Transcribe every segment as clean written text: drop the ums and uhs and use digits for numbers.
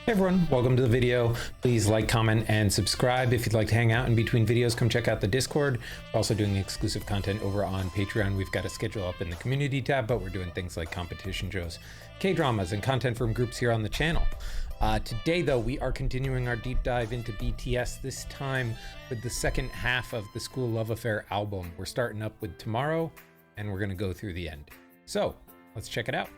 Hey everyone, welcome to the video. Please like, comment, and subscribe. If you'd like to hang out in between videos, come check out the Discord. We're also doing exclusive content over on Patreon. We've got a schedule up in the community tab, but we're doing things like competition shows, K-dramas, and content from groups here on the channel. Today, though, we are continuing our deep dive into BTS, this time with the second half of the Skool Love Affair album. We're starting up with Tomorrow, and we're going to go through the end. So, let's check it out.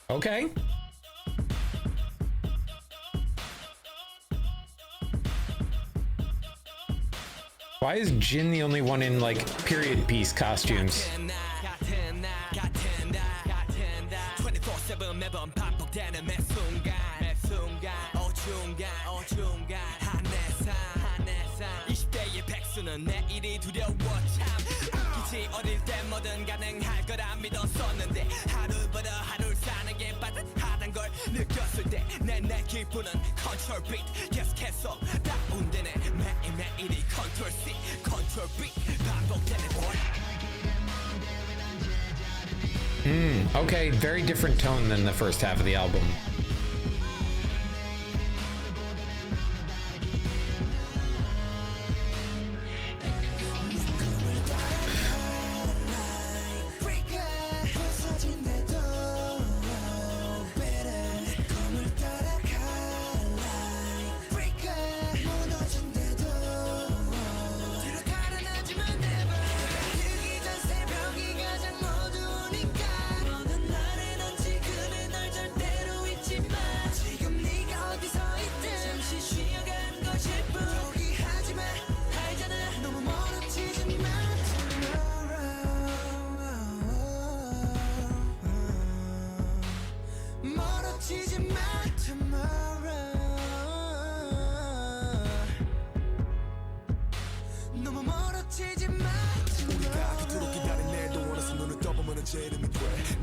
Okay. Why is Jin the only one in like period piece costumes? Okay, very different tone than the first half of the album.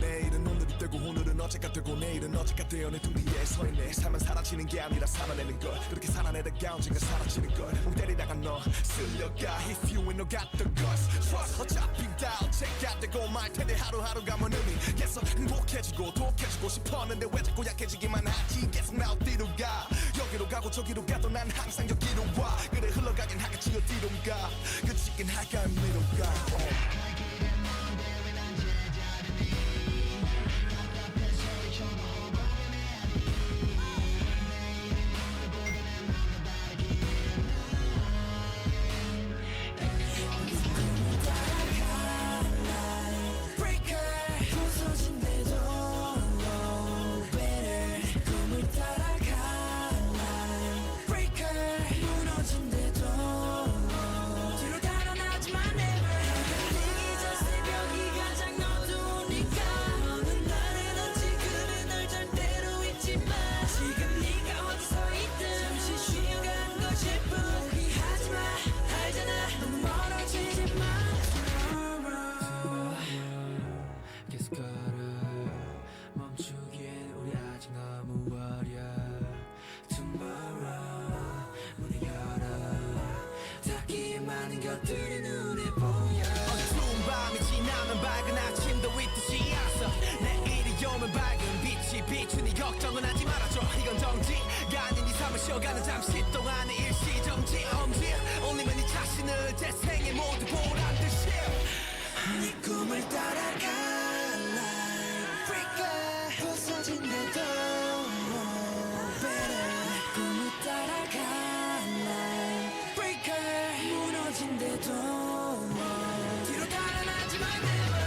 내일은 오늘이 되고 오늘은 어제가 되고 내일은 어제가 되어 내 등 뒤에 서 있네. 삶은 사라지는 게 아니라 살아내는 걸. 그렇게 살아내다가 언젠가 사라지는 걸. 멍 때리다가 너 쓸려가. If you ain't no got the guts, trust. 어차피 다 어제가 되고 말 텐데 하루하루가 뭔 의미겠어. 행복해지고 독해지고 싶었는데 왜 자꾸 약해지기만 하지. 계속 나 어디로 가. 여기로 가고 저기로 가도 난 항상 여기로 와. 그래 흘러가긴 하겠지 어디로 가. 그치긴 할까 미로 가. 걱정은 하지 말아줘. 이건 정지가 아닌 이 삶을 쉬어가는 잠시 동안의 일시정지 엄지 올리면 네 자신을 재생에 모두 보란 듯이 네 꿈을 따라가 like freaker 부서진대도 better 내 꿈을 따라가 like freaker 무너진대도 뒤로 달아나지만 never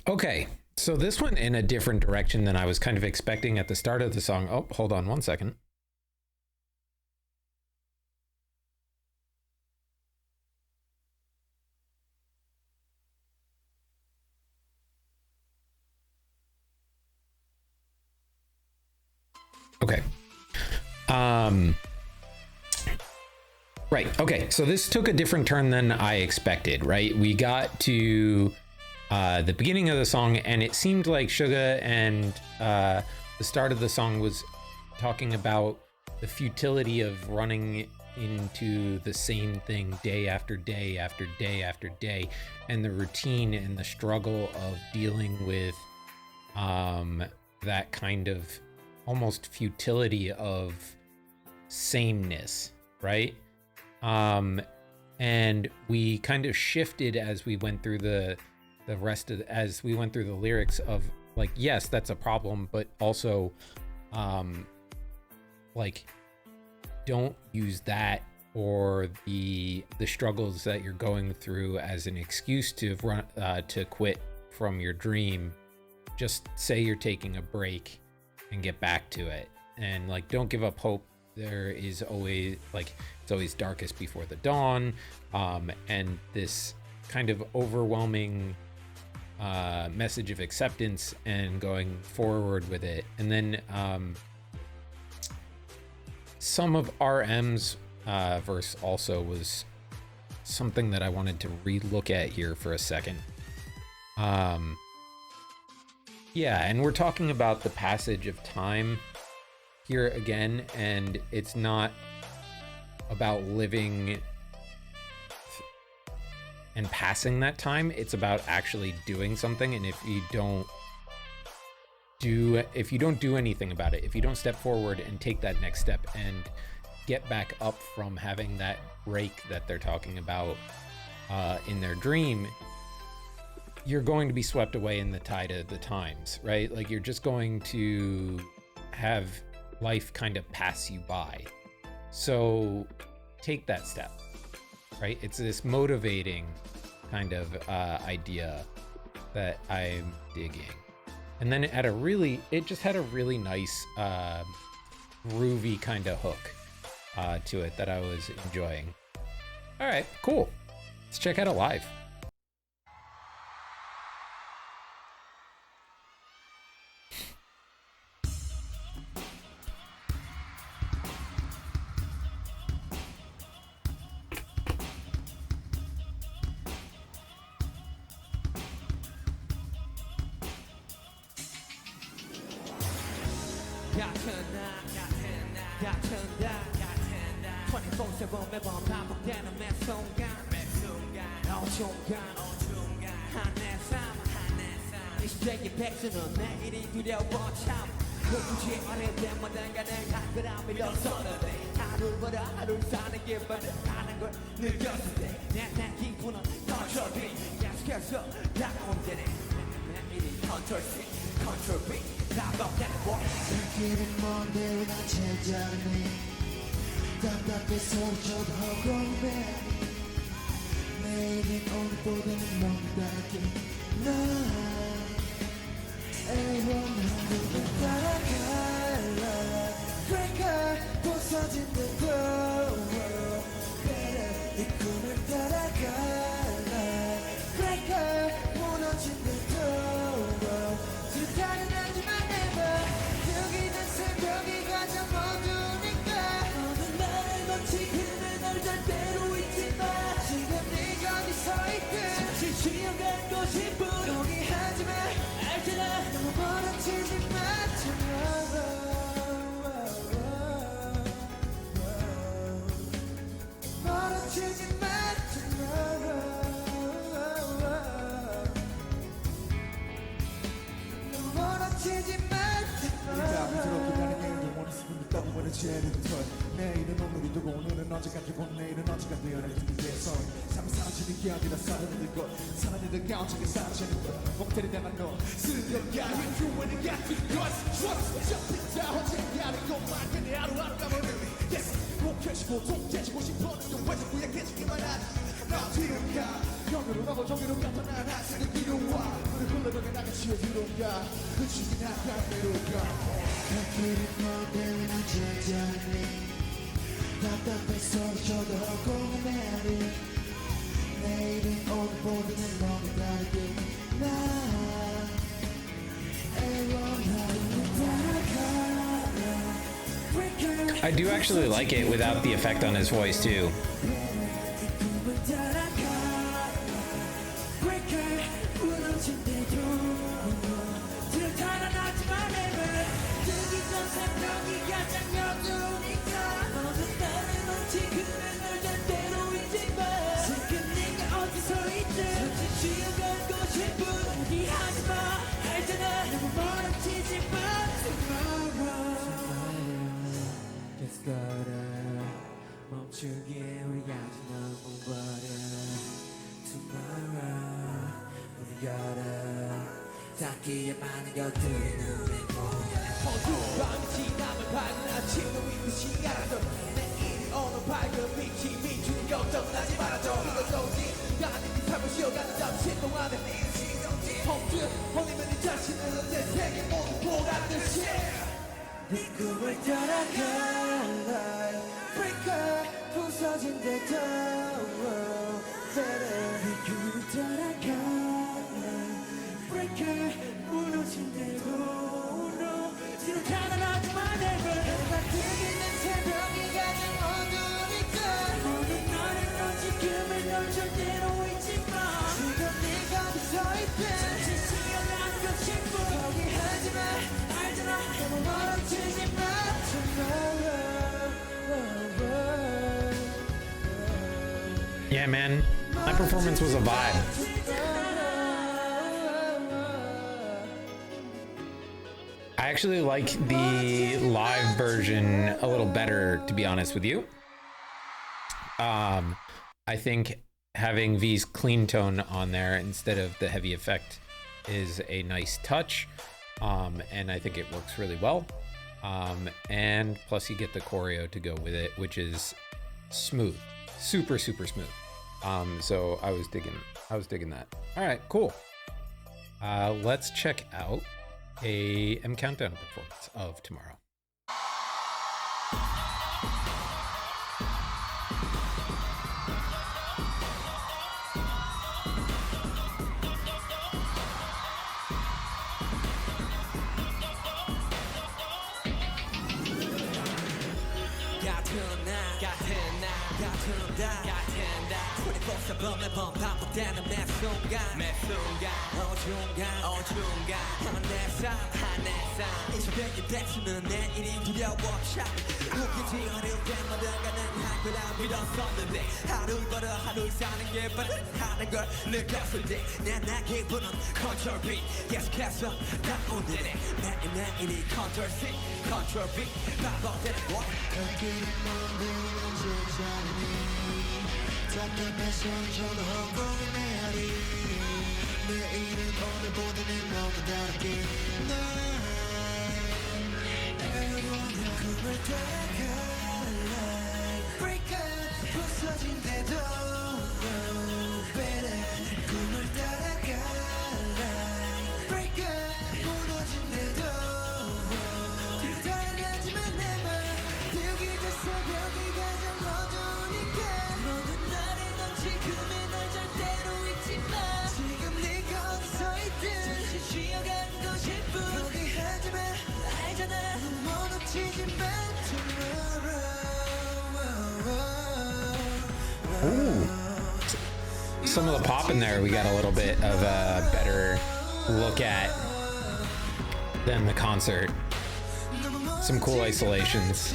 Okay, so this went in a different direction than I was kind of expecting at the start of the song. Oh, hold on one second. Okay. Right. Okay. So this took a different turn than I expected, right? We got to the beginning of the song, and it seemed like Suga and the start of the song was talking about the futility of running into the same thing day after day after day after day, and the routine and the struggle of dealing with that kind of almost futility of sameness, right? And we kind of shifted as we went through the rest of as we went through the lyrics of like, yes, that's a problem, but also like, don't use that or the struggles that you're going through as an excuse to run to quit from your dream. Just say you're taking a break and get back to it, and like, don't give up hope. There is always, like, it's always darkest before the dawn, and this kind of overwhelming message of acceptance and going forward with it. And then some of RM's verse also was something that I wanted to re-look at here for a second. Yeah, and we're talking about the passage of time here again, and it's not about living and passing that time. It's about actually doing something. And if you don't do anything about it, if you don't step forward and take that next step and get back up from having that break that they're talking about in their dream, you're going to be swept away in the tide of the times, right? Like, you're just going to have life kind of pass you by. So take that step, right? It's this motivating kind of idea that I'm digging. And then it just had a really nice groovy kind of hook to it that I was enjoying. All right, cool. Let's check out it live. 내일은 오늘이 되고 오늘은 어제가 되고 내일은 어제가 되어 내 위해서 삶이 사라지는 게 아니라 사라지는 것 사라지는 가운데 사라지는 것 목태리 당한 너 쓰려가 If you wanna get to the cross Trust jumping down 언제 하는 것만 그네 하루하루가 버려 Yes 목해지고 통제지고 싶었는데 왜 자꾸 약해지기만 하지 나 뒤로 가 여기로 가고 저기로 가도 난 항상 뒤로 와 우리 흘러가게 나가 치워 뒤로 가 그치긴 한가 내로 가 길을 걷는 어쩌자니 답답해서 저도 고민해리 내일은 오늘보다는 너무 다르게 나 애원하는 따라가 I do actually like it without the effect on his voice too. Yeah, man, that performance was a vibe. I actually like the live version a little better, to be honest with you. I think having V's clean tone on there instead of the heavy effect is a nice touch, and I think it works really well. And plus you get the choreo to go with it, which is smooth, super smooth. So I was digging that. All right, cool. Let's check out a M Countdown performance of Tomorrow. 반복되는 매 순간 어중간 내 삶 이제밖에 대수는 내일이 두려워 웃기지 어려울 때마다 가는 한 거라 믿었었는데 하루 벌어 하루 사는 게 빠듯하는 걸 느꼈을 때 난 기분은 컨트롤 B 계속해서 다운되네 매일이 컨트롤 C 컨트롤 B 반복되는 것 갈 길은 먼 보이는 세상이니 답답해서 저도 헛공이 메아리 내일은 오늘보다는 너무 다르게 날 원해 꿈을 따라갈래 Break up 부서진대도 No better 꿈을 따라갈래 Break up 무너진대도 뒤로 달려가지만 내맘 여기 됐어 여기 가장 어두우니까 지금의 날 절대로 잊지 마 지금 네가 어디서 있든 잠시 쉬어가고 싶은 포기하지 마 알잖아 못 놓치지 마 Ooh. Some of the pop in there we got a little bit of a better look at than the concert. Some cool isolations.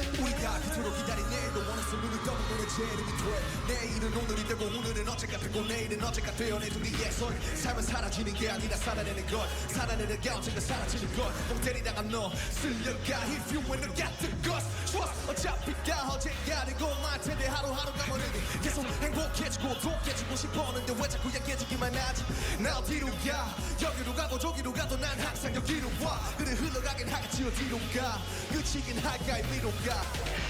내일은 오늘이 되고 오늘은 어제 같고 내일은 어제가 되어 내 눈 위에 서 삶은 사라지는 게 아니라 살아내는 것 살아내는 게 언젠가 사라지는 것 멍 때리다가 너 쓸려가 If you wanna get the ghost Trust 어차피 다 어제가 아니고 말 텐데 하루하루가 멀는데 계속 행복해지고 또 깨지고 싶었는데 왜 자꾸 약해지기만 하지 나 어디로 가 여기로 가고 저기로 가도 난 항상 여기로 와 그래 흘러가긴 하겠지 어디로 가 끝이긴 할까 위로 가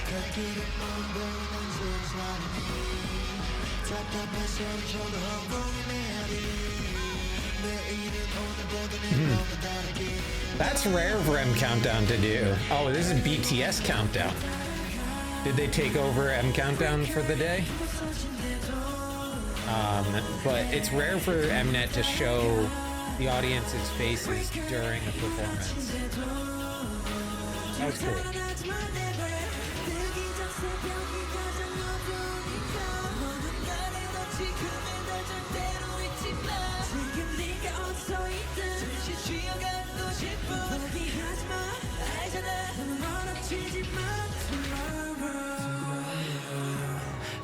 갈 길은 먼 보이는 세상이니 답답해서 저도 헛공이 메아리 내일은 오늘보다는 너무 다르게 That's rare for M Countdown to do. Oh, this is BTS Countdown. Did they take over M Countdown for the day? But it's rare for Mnet to show the audience's faces during a performance. That was cool.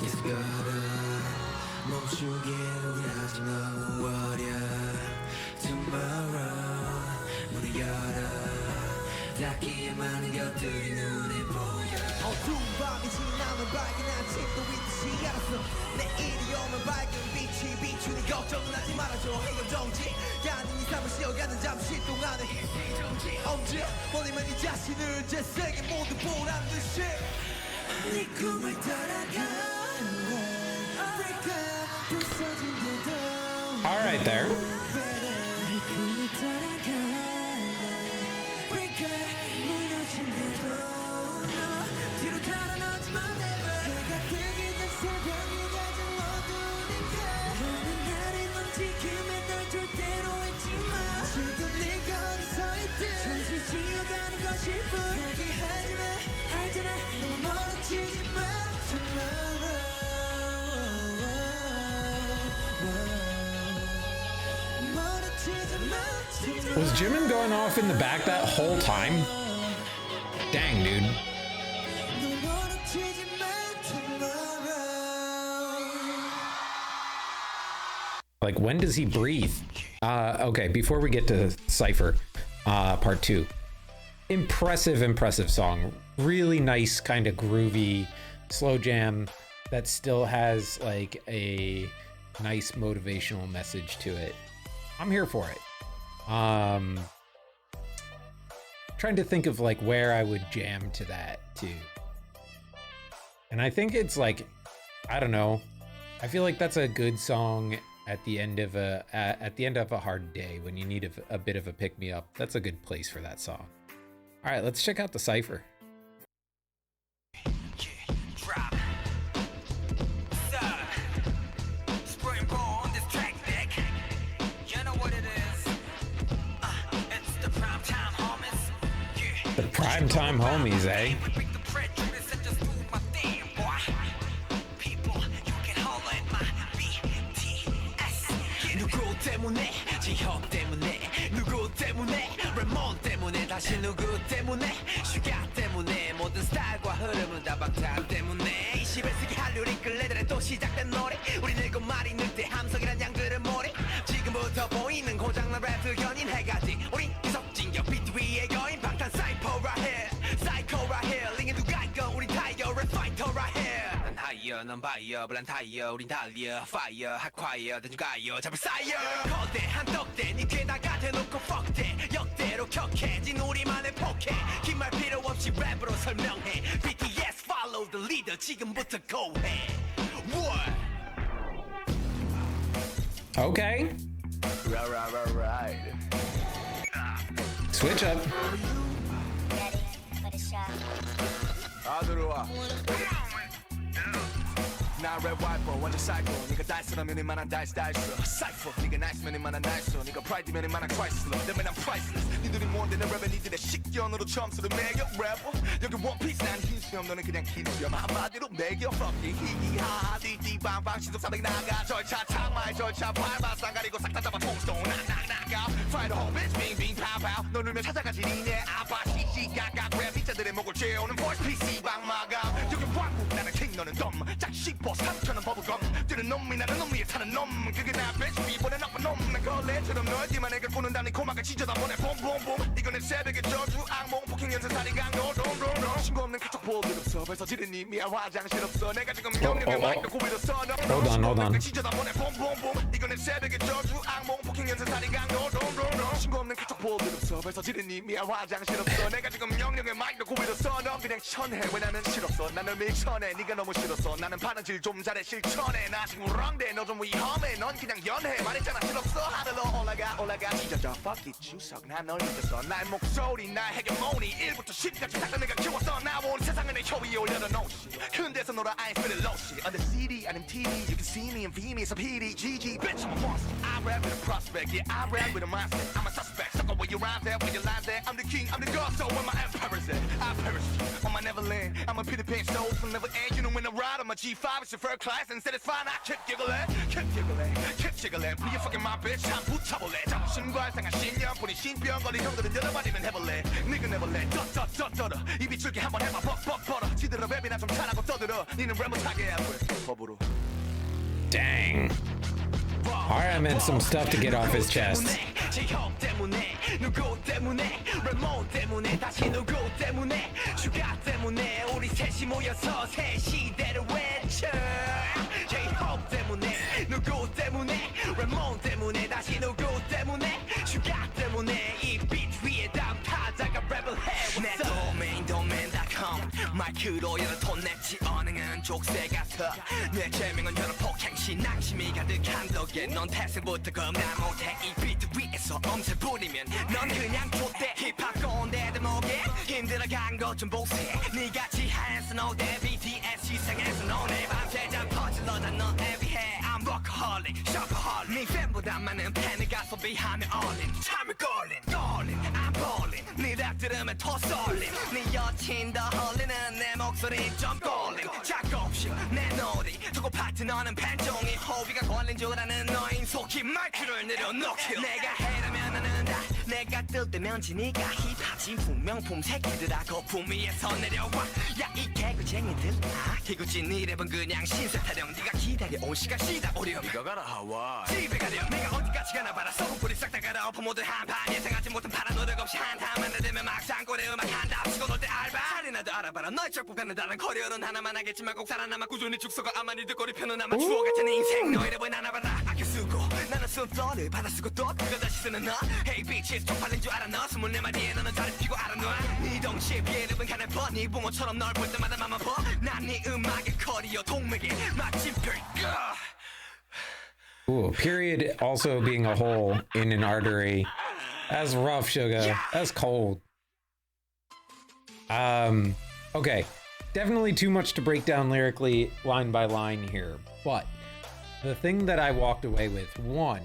계속 걸어 멈추게 우리 아직 너무 어려 Tomorrow 문을 열어 닿기에 많은 것들이 눈에 보여 어두운 밤이 지나면 밝은 아침도 있듯이 알았어 내일이 오면 밝은 빛이 비추니 걱정은 하지 말아줘 해결정지 가는 이 삶을 쉬어가는 잠시 동안의 일정지 언제 보내면 이 자신을 제 세계 모두 보란 듯이 네 꿈을 따라가 All right there. Was Jimin going off in the back that whole time? Dang, dude. Like, when does he breathe? Okay, before we get to Cipher, part 2. Impressive song. Really nice, kind of groovy, slow jam that still has, like, a nice motivational message to it. I'm here for it. Trying to think of like where I would jam to that too. And I think it's like, I don't know. I feel like that's a good song at the end of a hard day when you need a bit of a pick me up. That's a good place for that song. All right, let's check out the Cipher. The primetime homies, eh? 다시 누구 때문에 슈가 때문에 모든 스타일과 흐름은 다 방탄 때문에 21세기 한류리 끌레들의 또 시작된 노래 우리 늙고 말이 늑대 함성이란 양들은 모래 지금부터 보이는 고장난 랩 견인 해가지 우린 이석진격 비트 위의 여인 방탄 사이퍼라 해 사이코라 해 링에 누가 있건 우린 타이어 랩 파이터라 해난 하이어 넌 바이어 불난 타이어 우린 달려 파이어 핫콰이어 대중 가요 잡을 사이어 거대한 떡대 니 귀에다가 대놓고 fuck that 역대로 격해진 우리만의 포켓 긴 말 필요 없이 랩으로 설명해 BTS follow the leader 지금부터 go 해 What? Okay. Right. Switch up. Ready for the shot. 들어와 나 랩 와이퍼 완전 사이코 니가 달스라면 이만한 달스 Cypher 니가 나이스면 이만한 나이스 니가 프라이드면 이만한 크라이슬러 때문에 난 priceless 니들이 뭔데 내 랩에 니들의 식견으로 점수를 매겨 래퍼 여기 원피스 난 흰 수염 너는 그냥 긴 수염 한마디로 매겨 Fuck you 히히하하 띠띠빵빵 시속사백 나가 절차 창마의 절차 밟아 쌍가리고 싹 다 잡아 통스톤 낙낙낙아 Fire the whole bitch 빙빙 파우파우 너 울면 찾아가지 니네 아빠 시시각각 랩 피자들의 목을 채우는 voice PC 방마감 여기 왕국 나는 킹 너는 덤 짝씹어 3천원 버블검 뛰는 놈이 나는 놈 위에 타는 놈 그게 나 bitch 위보다 나쁜 놈난 걸레처럼 널지만 애가 꾸는다 네 코막을 찢어다 보내 봄봄봄 이건 내 새벽의 저주 악몽 폭행 연쇄 살인 강도 돔돔돔 신고 없는 카톡 보길 없어 벌써 지른 이미야 화장실 없어 내가 지금 명령의 마이크 고비로 써너 Hold on. 찢어다 보내 봄봄봄 이건 내 새벽의 저주 악몽 폭행 연쇄 살인 강도 돔돔돔 신고 없는 카톡 보길 없어 벌써 지른 이미야 화장실 없어 내가 지금 명령의 마이크 고비로 써너 그냥 천해 왜 나는 싫었어 나는 밀천해 네가 너무 싫었어 나는 바느질 좀 잘해 실천해 나 지금 랑데 너 좀 위험해 넌 그냥 연해 말했잖아 싫었어 하늘로 올라가 찢어져 fuck it 주석 난 널 믿었어 나의 목소리 나의 헤게모니 1부터 10까지 다 내가 키웠어 나온 세상을 내 혀 위에 올려놓은 큰 데서 놀아 I ain't feeling low shit on the CD 아님 TV you can see me in VM에서 PD GG bitch I'm a monster I rap with a prospect yeah I rap with a mindset I'm a suspect sucker where you rhyme there where you lie there I'm the king I'm the god so where my empire's at I perish on my Neverland I'm a Peter Pan soul from never end you know when I ride on my G5 it's your first class and said it's fine I keep giggling 찍을래 Be a fucking my bitch 참 붙여볼래 자부심과 상한 신념 뿐인 신병거리 형들은 열어버리면 해볼래 니가 내볼래 쩌쩌쩌쩌러 입이 줄게 한번 해봐 벅벅 벌어 지들어 랩이나 좀 잘하고 떠들어 니는 랩 못하게 해 법으로 Dang. Alright, I meant some stuff to get off his chest. 마이크로 여러 톤 냈지 언행은 족쇄 같아 내 제명은 여러 폭행시 낭심이 가득한 덕에 넌 태생부터 겁나 못해 이 비트 위에서 엄살 부리면 넌 그냥 좆대 힙합 꼰대 대목에 힘들어간 것 좀 복수해 니같이 한스 노대 BTS 시상에서 너네 밤새자 퍼질러다 넌 애비해 I'm workaholic, shopaholic 네 팬보다 많은 팬을 가소비하며 all-in 참을 걸린 I'm ballin' 네랩 들으면 더 쏠림 네 여친 더 헐리는 내 목소리 좀 걸림 작업실 내 놀이 두고 파트너는 팬종이 호비가 걸린 줄 아는 너인 속히 마이크를 내려놓기 내가 해라면 나는 다 내가 뜰 때면 지니까 힙합 진품명품 새끼들아 거품 위에서 내려와 야 이 개구쟁이들 개구진 네 랩은 그냥 신세 타령 네가 기다려온 시간 시다 오렴 네가 가라 하와이 집에 가렴 내가 어디까지 가나 봐라 소금뿌리 싹 다 갈아엎어 모두 한판 예상하지 못한 파란 노력 없이 한타만 내대면 막상 꼴에 음악 한다 치고 놀 때 알바 살이나도 알아봐라 너의 적복하는 다른 커리어는 하나만 하겠지만 꼭 살아남아 꾸준히 죽서가 아마 니들 꼬리 펴는 아마 추억 같은 인생 너의 랩은 하나봐라 아껴 쓰고 나는 순서를 받아 쓰고 또 그걸 다시 쓰는 너 Hey bitches 쪽팔린 줄 알아 너 24마디에 너는 다리 피고 알아놔 네 덩치에 비해 랩은 가늘퍼 네 붕어처럼 널 볼 때마다 맘 아파 난 네 음악의 커리어 동맥에 마침표 Ooh, period also being a hole in an artery. That's rough, sugar. That's cold. Okay. Definitely too much to break down lyrically line by line here. But the thing that I walked away with, one,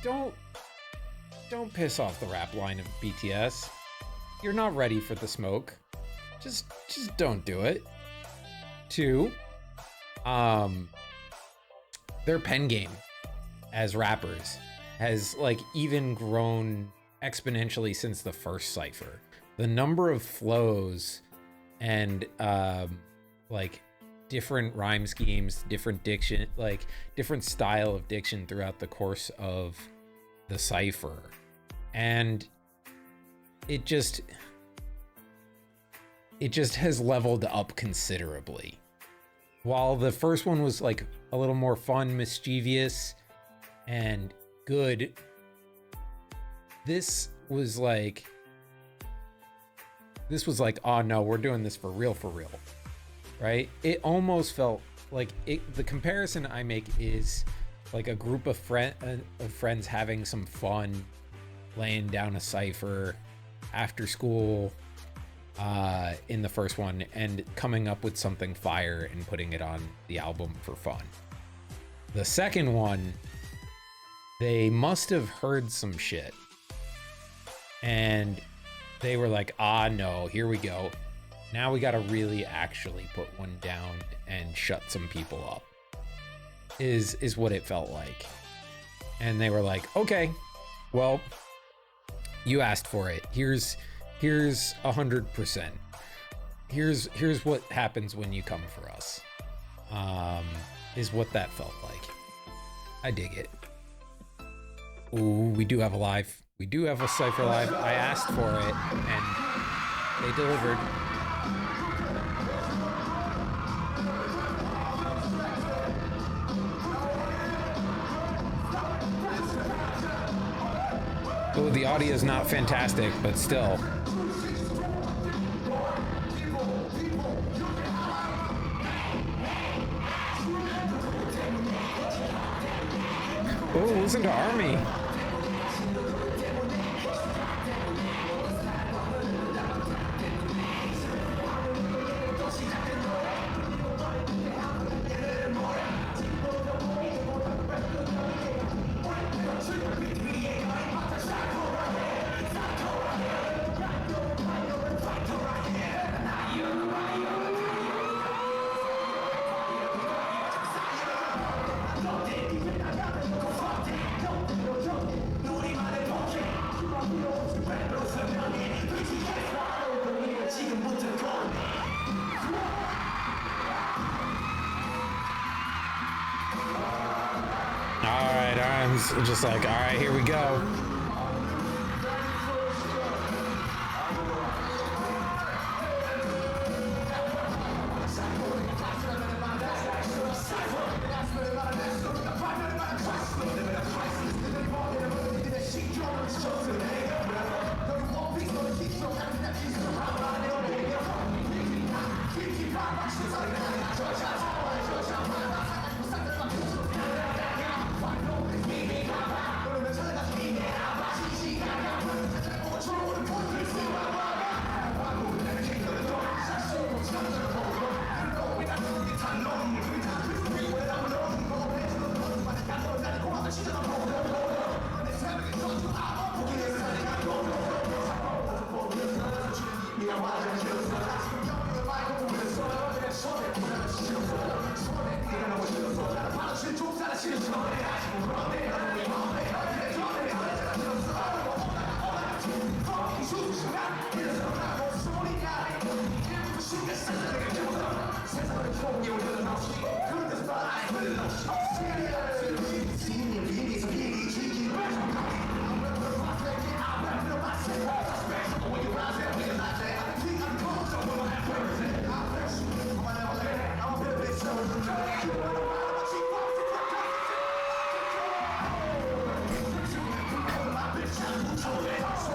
don't piss off the rap line of BTS. You're not ready for the smoke. Just don't do it. Two, their pen game as rappers has like even grown exponentially since the first Cipher. The number of flows and like different rhyme schemes, different diction, like different style of diction throughout the course of the Cipher. And it just has leveled up considerably. While the first one was like a little more fun, mischievous, and good, this was like, oh no, we're doing this for real, right? It almost felt like the comparison I make is like a group of friends having some fun, laying down a cipher after school, in the first one, and coming up with something fire and putting it on the album for fun. The second one, they must have heard some shit and they were like, ah no, here we go, now we gotta really actually put one down and shut some people up, is what it felt like. And they were like, okay, well, you asked for it, here's 100%. Here's what happens when you come for us. Is what that felt like. I dig it. Ooh, we do have a live. We do have a Cipher live. I asked for it and they delivered. Oh, the audio is not fantastic, but still. Oh, listen to Army. drums, just like, all right, here we go.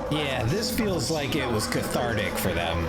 Yeah, this feels like it was cathartic for them.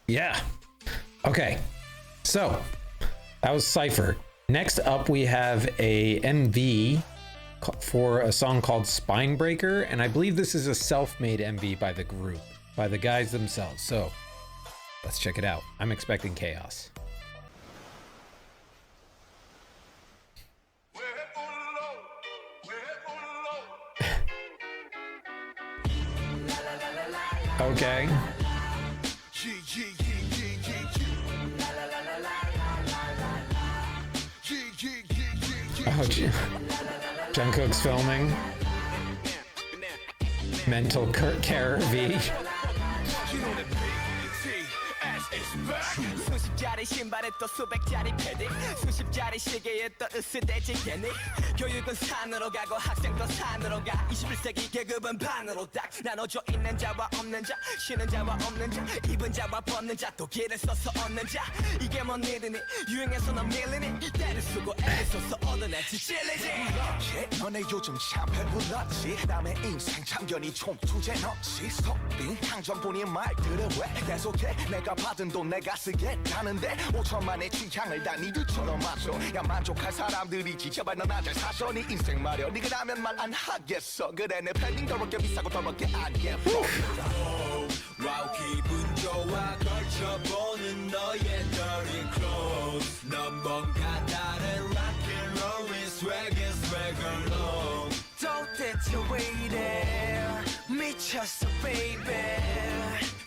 Yeah. Okay. So that was Cipher. Next up, we have a MV for a song called Spine Breaker, and I believe this is a self-made MV by the group, by the guys themselves. So let's check it out. I'm expecting chaos. Okay. Oh, Jungkook's filming. Mental care V. 수십 자리 신발에 또 수백 자리 패딩 수십 자리 시계에 또 으스대지 개니 교육은 산으로 가고 학생도 산으로 가 21세기 계급은 반으로 딱 나눠져 있는 자와 없는 자 쉬는 자와 없는 자 입은 자와 벗는 자 또 길을 써서 얻는 자 이게 뭔 일이니 유행해서 넌 밀리니 때를 쓰고 애를 써서 얻어내지 찔리지 너네 요즘 참 배불렀지 남의 인생 참견이 좀 투제 넣지 속빈 강정뿐인 말들을 왜 계속해 내가 받은 돈 내가 쓰겠다는데 가는데 5천만의 취향을 다 니들처럼 마셔 야 만족할 사람들이지 제발 넌 나 잘 사셔 네 인생 말여 니그라면 말 안 하겠어 그래 내 패딩 더럽게 비싸고 더럽게 안 예뻐 와우 기분 좋아 걸쳐보는 너의 dirty clothes 넌 뭔가 다른 rock'n'roll의 swag의 swagger로 도대체 왜 이래 미쳤어 baby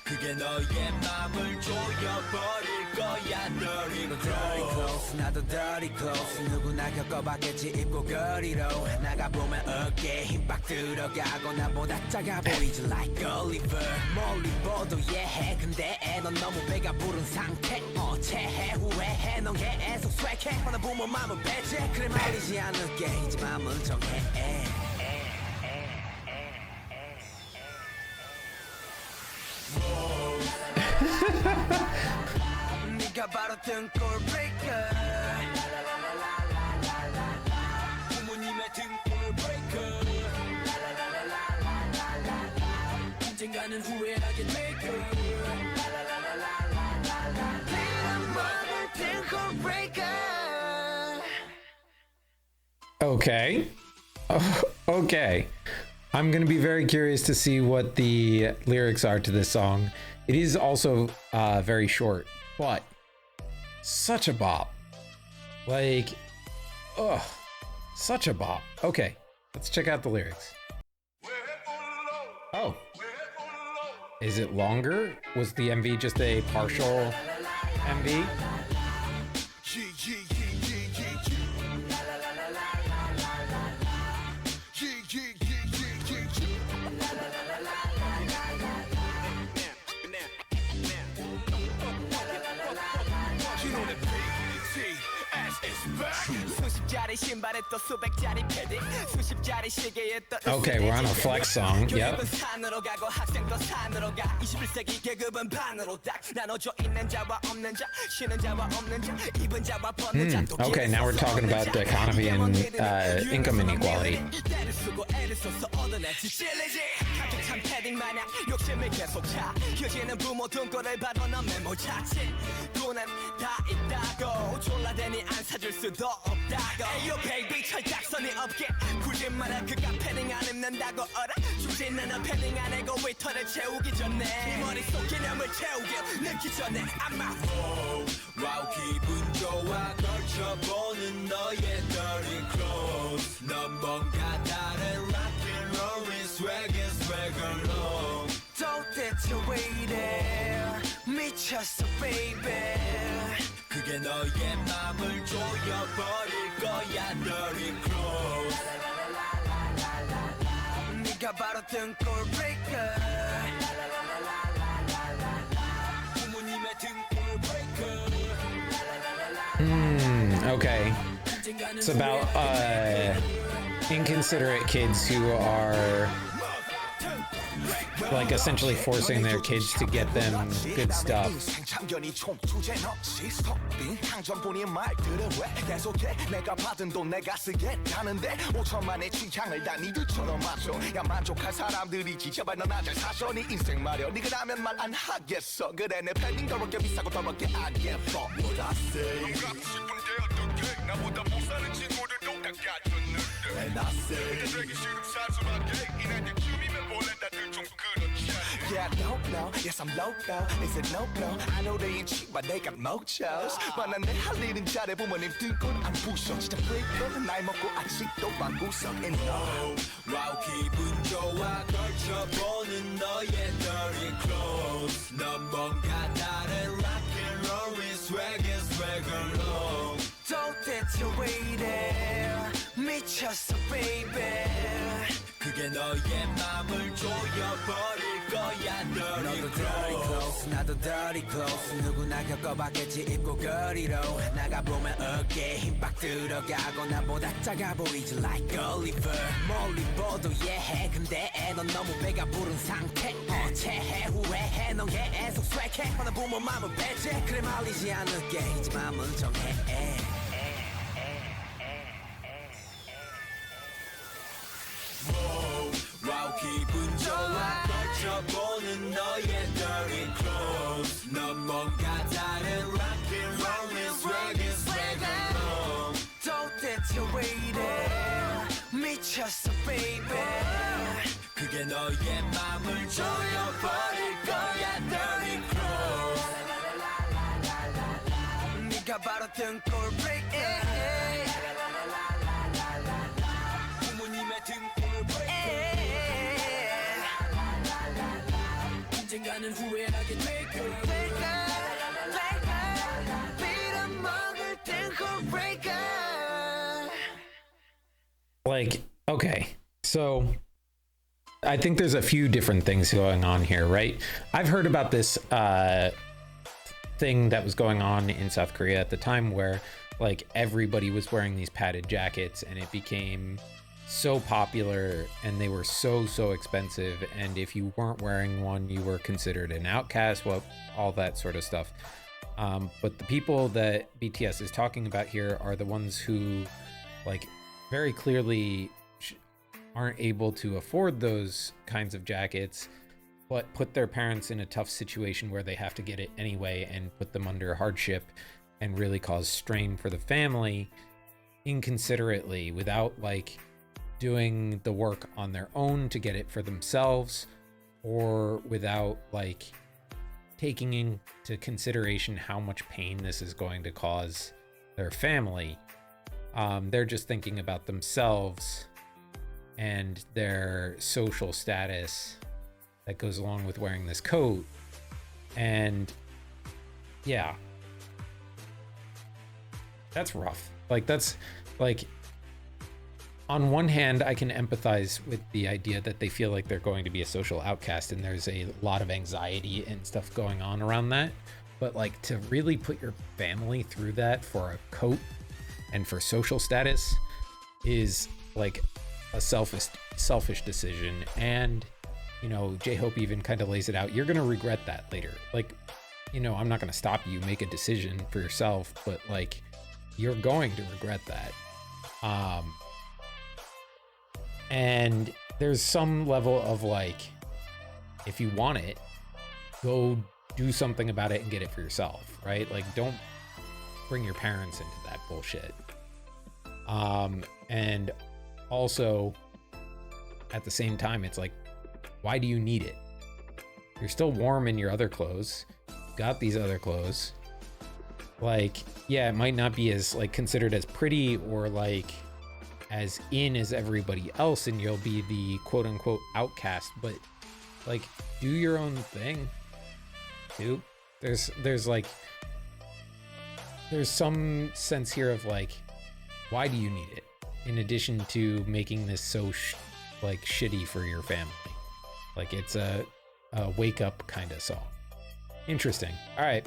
그게 너의 맘을 조여버릴 거야 dirty clothes 나도 dirty clothes 누구나 겪어봤겠지 입고 거리로 나가보면 어깨에 힘 빡 들어가고 나보다 작아 보이지 like Oliver 멀리 보도 예해 근데 넌 너무 배가 부른 상태 체해 후회해 넌 계속 swag해 하나 보면 맘은 배제 그래 말리지 않을게 이제 맘은 정해 네가 바로 등골 브레이커 부모님의 등골 브레이커 언젠가는 후회하게 될 거야 등골 브레이커 Okay. Okay. I'm going to be very curious to see what the lyrics are to this song. It is also very short, but such a bop. Like, ugh, such a bop. Okay, let's check out the lyrics. Oh, is it longer? Was the MV just a partial MV? Okay, we're on a flex song. Yep. Okay, now we're talking about the economy and income inequality. Ayo baby 철딱선이 없게 굳이 말할 그가 패딩 안 입는다고 알아 주제는 패딩 안에 그 웨이터를 채우기 전에 네 머릿속 개념을 채우게 늦기 전에 아마 와우 기분 좋아 걸쳐보는 너의 dirty clothes 넌 뭔가 다른 rock'n'roll의 swag의 swagger로 도대체 왜 이래 미쳤어 baby 그게 너의 맘을 조여버릴 거야 dirty clothes 네가 바로 등골 breaker 부모님의 등골 breaker Okay. It's about inconsiderate kids who are like essentially forcing their kids to get them good stuff. Yeah, I don't know. Yes, I'm loco. Is it no blow? I know they ain't cheap, but they got mochos. But 난 내 할 일은 잘해 부모님 등골 안 부셔. 진짜 freak 나이 먹고 아직도 방구석 and no. 와우 기분 좋아 걸쳐보는 너의 dirty clothes. 넌 뭔가 다른 rock'n'roll의 swag의 swagger로. 도대체 왜 이래 미쳤어 baby. 그게 너의 맘을 조여버릴 거야 dirty clothes 나도 dirty clothes 누구나 겪어봤겠지 입고 거리로 나가보면 어깨에 힘 빡 들어가고 나보다 작아 보이지 like Oliver 멀리 보도 예해 근데 넌 너무 배가 부른 상태 체해 후회해 넌 계속 swag해 하나 보면 맘은 배제 그래 말리지 않을게 이제 맘은 정해 와우 기분 좋아 걸쳐보는 너의 dirty clothes 넌 뭔가 다른 rock'n'roll 대체 왜 이래 미쳤어 baby 그게 너의 맘을 조여버릴 거야 dirty cross 네가 바로 등골 breaker 부모님의 등골 breaker 언젠가는 후회하게 될 거야 빌어먹을 등골 breaker Like, okay, so I think there's a few different things going on here, right? I've heard about this thing that was going on in South Korea at the time where like everybody was wearing these padded jackets and it became so popular and they were so expensive, and if you weren't wearing one you were considered an outcast, well, all that sort of stuff. But the people that BTS is talking about here are the ones who like very clearly aren't able to afford those kinds of jackets, but put their parents in a tough situation where they have to get it anyway and put them under hardship and really cause strain for the family inconsiderately without like doing the work on their own to get it for themselves, or without like taking into consideration how much pain this is going to cause their family. They're just thinking about themselves and their social status that goes along with wearing this coat. And yeah, that's rough. Like, that's like, on one hand, I can empathize with the idea that they feel like they're going to be a social outcast and there's a lot of anxiety and stuff going on around that. But like, to really put your family through that for a coat and for social status is like a selfish decision. And you know, J-Hope even kind of lays it out, you're gonna regret that later. Like, you know, I'm not gonna stop you, make a decision for yourself, but like, you're going to regret that. And there's some level of like, if you want it, go do something about it and get it for yourself, right? Like, don't bring your parents into that bullshit. And also at the same time, it's like, why do you need it? You're still warm in your other clothes, got these other clothes. Like, yeah, it might not be as like considered as pretty or like as in as everybody else, and you'll be the quote unquote outcast, but like, do your own thing too. There's like, there's some sense here of like, why do you need it? In addition to making this so like shitty for your family. Like, it's a wake up kind of song. Interesting. All right.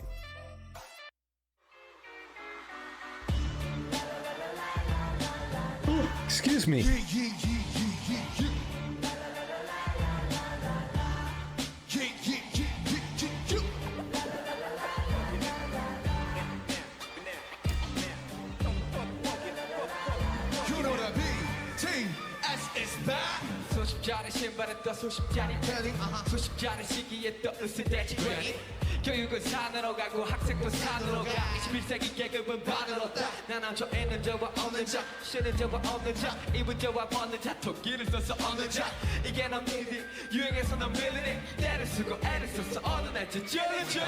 Ooh, excuse me. 수십 자리 신발에 떠 수십 자리 패딩 수십 자리 시기에 떠 으스대지 그레이 교육은 산으로 가고 학생도 산으로 가 21세기 계급은 반으로 따 남자 있는 자와 없는 자 쉬는 자와 없는 자 입은 자와 벗는 자 토끼를 써서 얻는 자 이게 넌 미리 유행해서 넌 밀리니 때를 쓰고 애를 써서 어느 날쯤 찔리죠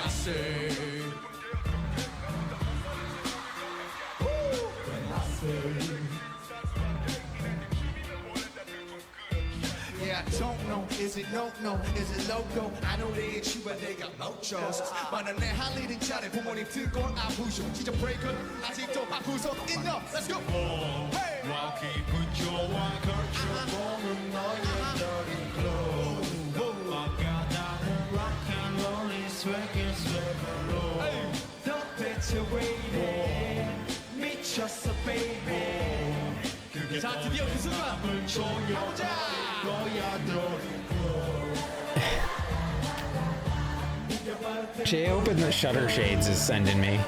Yeah, I don't know, is it no, is it loco? I know they ain't you, but they got mochos. 많은 내 할 일은 잘해 부모님 듣고 아프셔 진짜 breaker 아직도 바쁘서 enough, let's go. Hey! 와 기분 좋아 걸쳐보는 너의 dirty clothes 아까 나는 rock and roll이 swaggy swagger로 도대체 왜 이래 미쳤어 baby 자 드디어 그 순간 가보자 J-Hope and the Shutter Shades is sending me.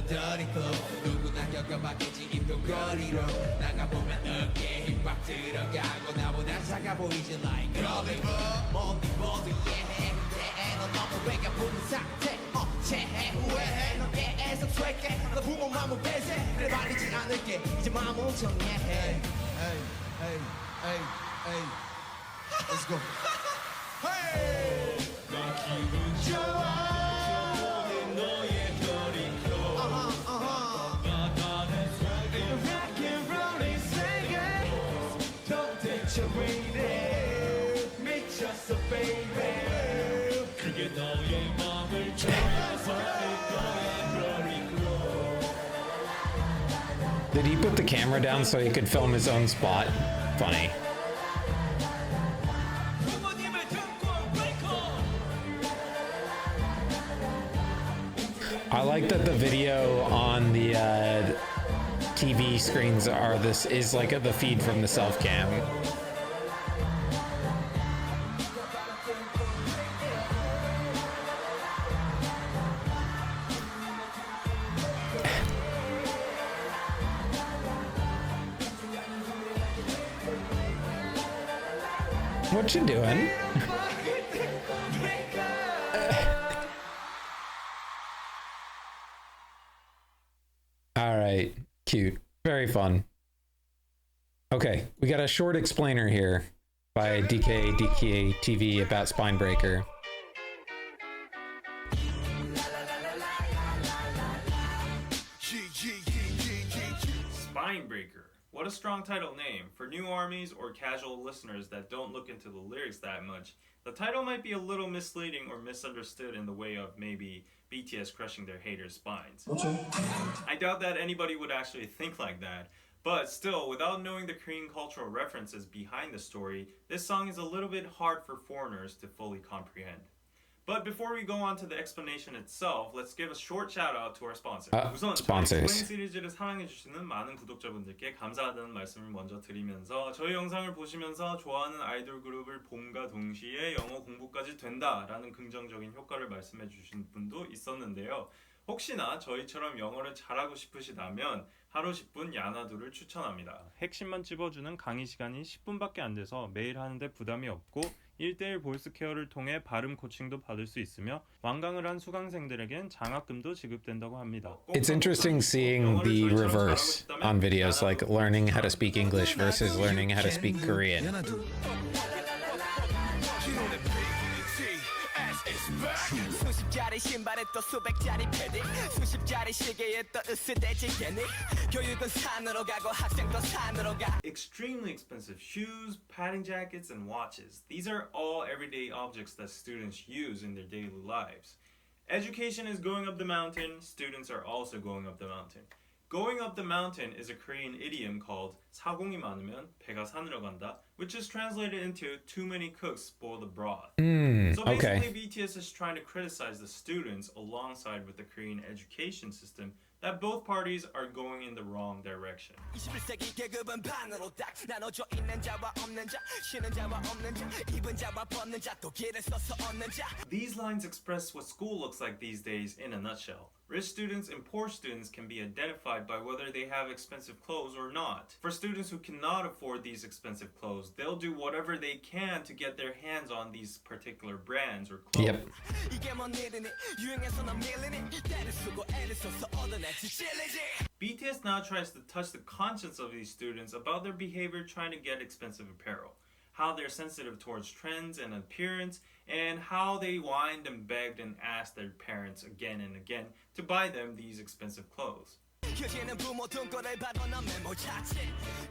dirty club 누구나 겪어봤겠지 입동거리로 난 들어가고 나보다 작아 보이지 like girlie 뭔데 뭐도 이해해 근데 넌 너무 외가 부는 상태 체해 후회해 넌 깨에서 퇴게 너 부모 마음은 배세 그래 말리지 않을게 이제 마음은 정리해 Hey, hey, hey, hey. Let's go. Hey! 나 기분 좋아. 모든 너의 별이 나는 rock and roll의 세계 도대체 왜 이래 미쳤어 baby 그게 너의 맘을 조여서 너의 별이 Did he put the camera down so he could film his own spot? Funny. I like that the video on the TV screens is like the feed from the self cam. What you doing? All right, cute, very fun. Okay, we got a short explainer here by DK TV about Spinebreaker. Spinebreaker. What a strong title name. For new armies or casual listeners that don't look into the lyrics that much, the title might be a little misleading or misunderstood in the way of maybe BTS crushing their haters' spines. I doubt that anybody would actually think like that, but still, without knowing the Korean cultural references behind the story, this song is a little bit hard for foreigners to fully comprehend. But before we go on to the explanation itself, let's give a short shout out to our sponsor. 우선 sponsors. 저희 시리즈를 사랑해주시는 많은 구독자분들께 감사하다는 말씀을 먼저 드리면서 저희 영상을 보시면서 좋아하는 아이돌 그룹을 봄과 동시에 영어 공부까지 된다라는 긍정적인 효과를 말씀해주신 분도 있었는데요. 혹시나 저희처럼 영어를 잘하고 싶으시다면 하루 10분 야나두를 추천합니다. 핵심만 찝어주는 강의 시간이 10분밖에 안 돼서 매일 하는데 부담이 없고 1대1 보이스 케어를 통해 발음 코칭도 받을 수 있으며 완강을 한 수강생들에겐 장학금도 지급된다고 합니다. It's interesting seeing the reverse on videos, like learning how to speak English versus learning how to speak Korean. 수십짜리 신발에 또 수백짜리 패딩 수십짜리 시계에 또 으스대지 개닉 교육은 산으로 가고 학생도 산으로 가 Extremely expensive shoes, padding jackets, and watches. These are all everyday objects that students use in their daily lives. Education is going up the mountain, students are also going up the mountain. Going up the mountain is a Korean idiom called 사공이 많으면 배가 산으로 간다, which is translated into too many cooks spoil the broth. So basically, BTS is trying to criticize the students alongside with the Korean education system that both parties are going in the wrong direction. 21세기 계급은 반으로 딱 나눠져 있는 자와 없는 자 쉬는 자와 없는 자 입은 자와 벗는 자 또 길을 써서 얻는 자 These lines express what school looks like these days in a nutshell. Rich students and poor students can be identified by whether they have expensive clothes or not. For students who cannot afford these expensive clothes, they'll do whatever they can to get their hands on these particular brands or clothes. Yep. 이게 뭔 일이니 유행해서는 밀리니 때를 쓰고 애를 써서 얻어내지 찔리지 BTS now tries to touch the conscience of these students about their behavior trying to get expensive apparel, how they're sensitive towards trends and appearance, and how they whined and begged and asked their parents again and again to buy them these expensive clothes. 휴지는 부모 등골을 봐도 넌 메모 자체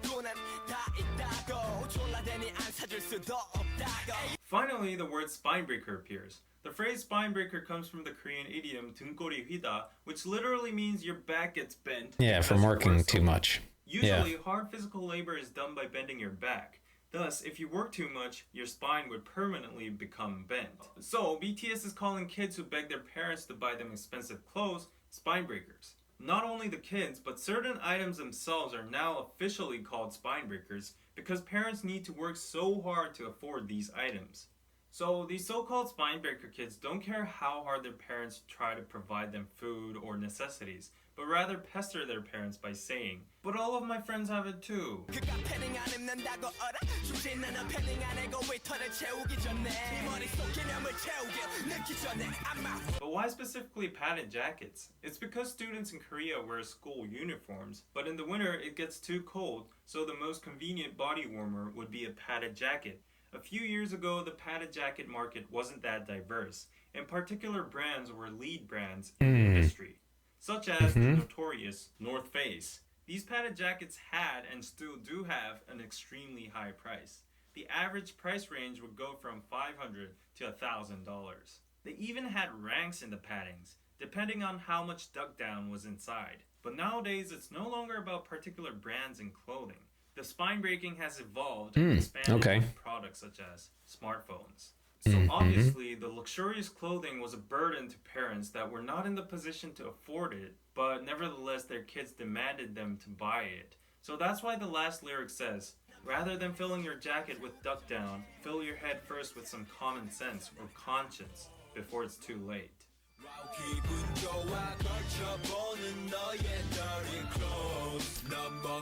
돈은 다 있다고 졸라대니 안 사줄 수도 없다고 Finally, the word spinebreaker appears. The phrase spinebreaker comes from the Korean idiom 등골이 휘다, which literally means your back gets bent. Yeah, from working too much. Usually, hard physical labor is done by bending your back. Thus, if you work too much, your spine would permanently become bent. So, BTS is calling kids who beg their parents to buy them expensive clothes spinebreakers. Not only the kids, but certain items themselves are now officially called spinebreakers because parents need to work so hard to afford these items. So, these so-called spinebreaker kids don't care how hard their parents try to provide them food or necessities, but rather pester their parents by saying, "But all of my friends have it too." 그가 패딩 안 입는다고 알아? 주진 않아 패딩 안에 웨이터를 채우기 전에 네 머릿속 개념을 채우게 늦기 전에 I'm out. But why specifically padded jackets? It's because students in Korea wear school uniforms, but in the winter it gets too cold, so the most convenient body warmer would be a padded jacket. A few years ago, the padded jacket market wasn't that diverse, and particular brands were lead brands in the industry, such as the notorious North Face. These padded jackets had and still do have an extremely high price. The average price range would go from $500 to $1,000. They even had ranks in the paddings, depending on how much duck down was inside. But nowadays, it's no longer about particular brands and clothing. The spine breaking has evolved and expanded into products such as smartphones. So obviously, the luxurious clothing was a burden to parents that were not in the position to afford it, but nevertheless their kids demanded them to buy it. So that's why the last lyric says, rather than filling your jacket with duck down, fill your head first with some common sense or conscience before it's too late.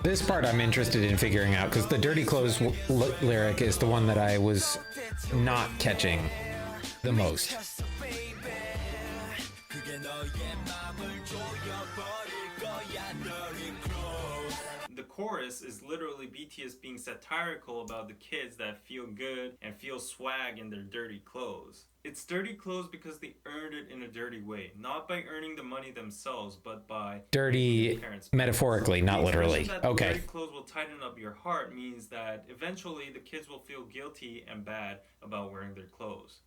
This part I'm interested in figuring out because the dirty clothes lyric is the one that I was not catching the most. The chorus is literally BTS being satirical about the kids that feel good and feel swag in their dirty clothes. It's dirty clothes because they earned it in a dirty way, not by earning the money themselves, but by dirty metaphorically, not literally. Okay. Dirty clothes will tighten up your heart means that eventually the kids will feel guilty and bad about wearing their clothes.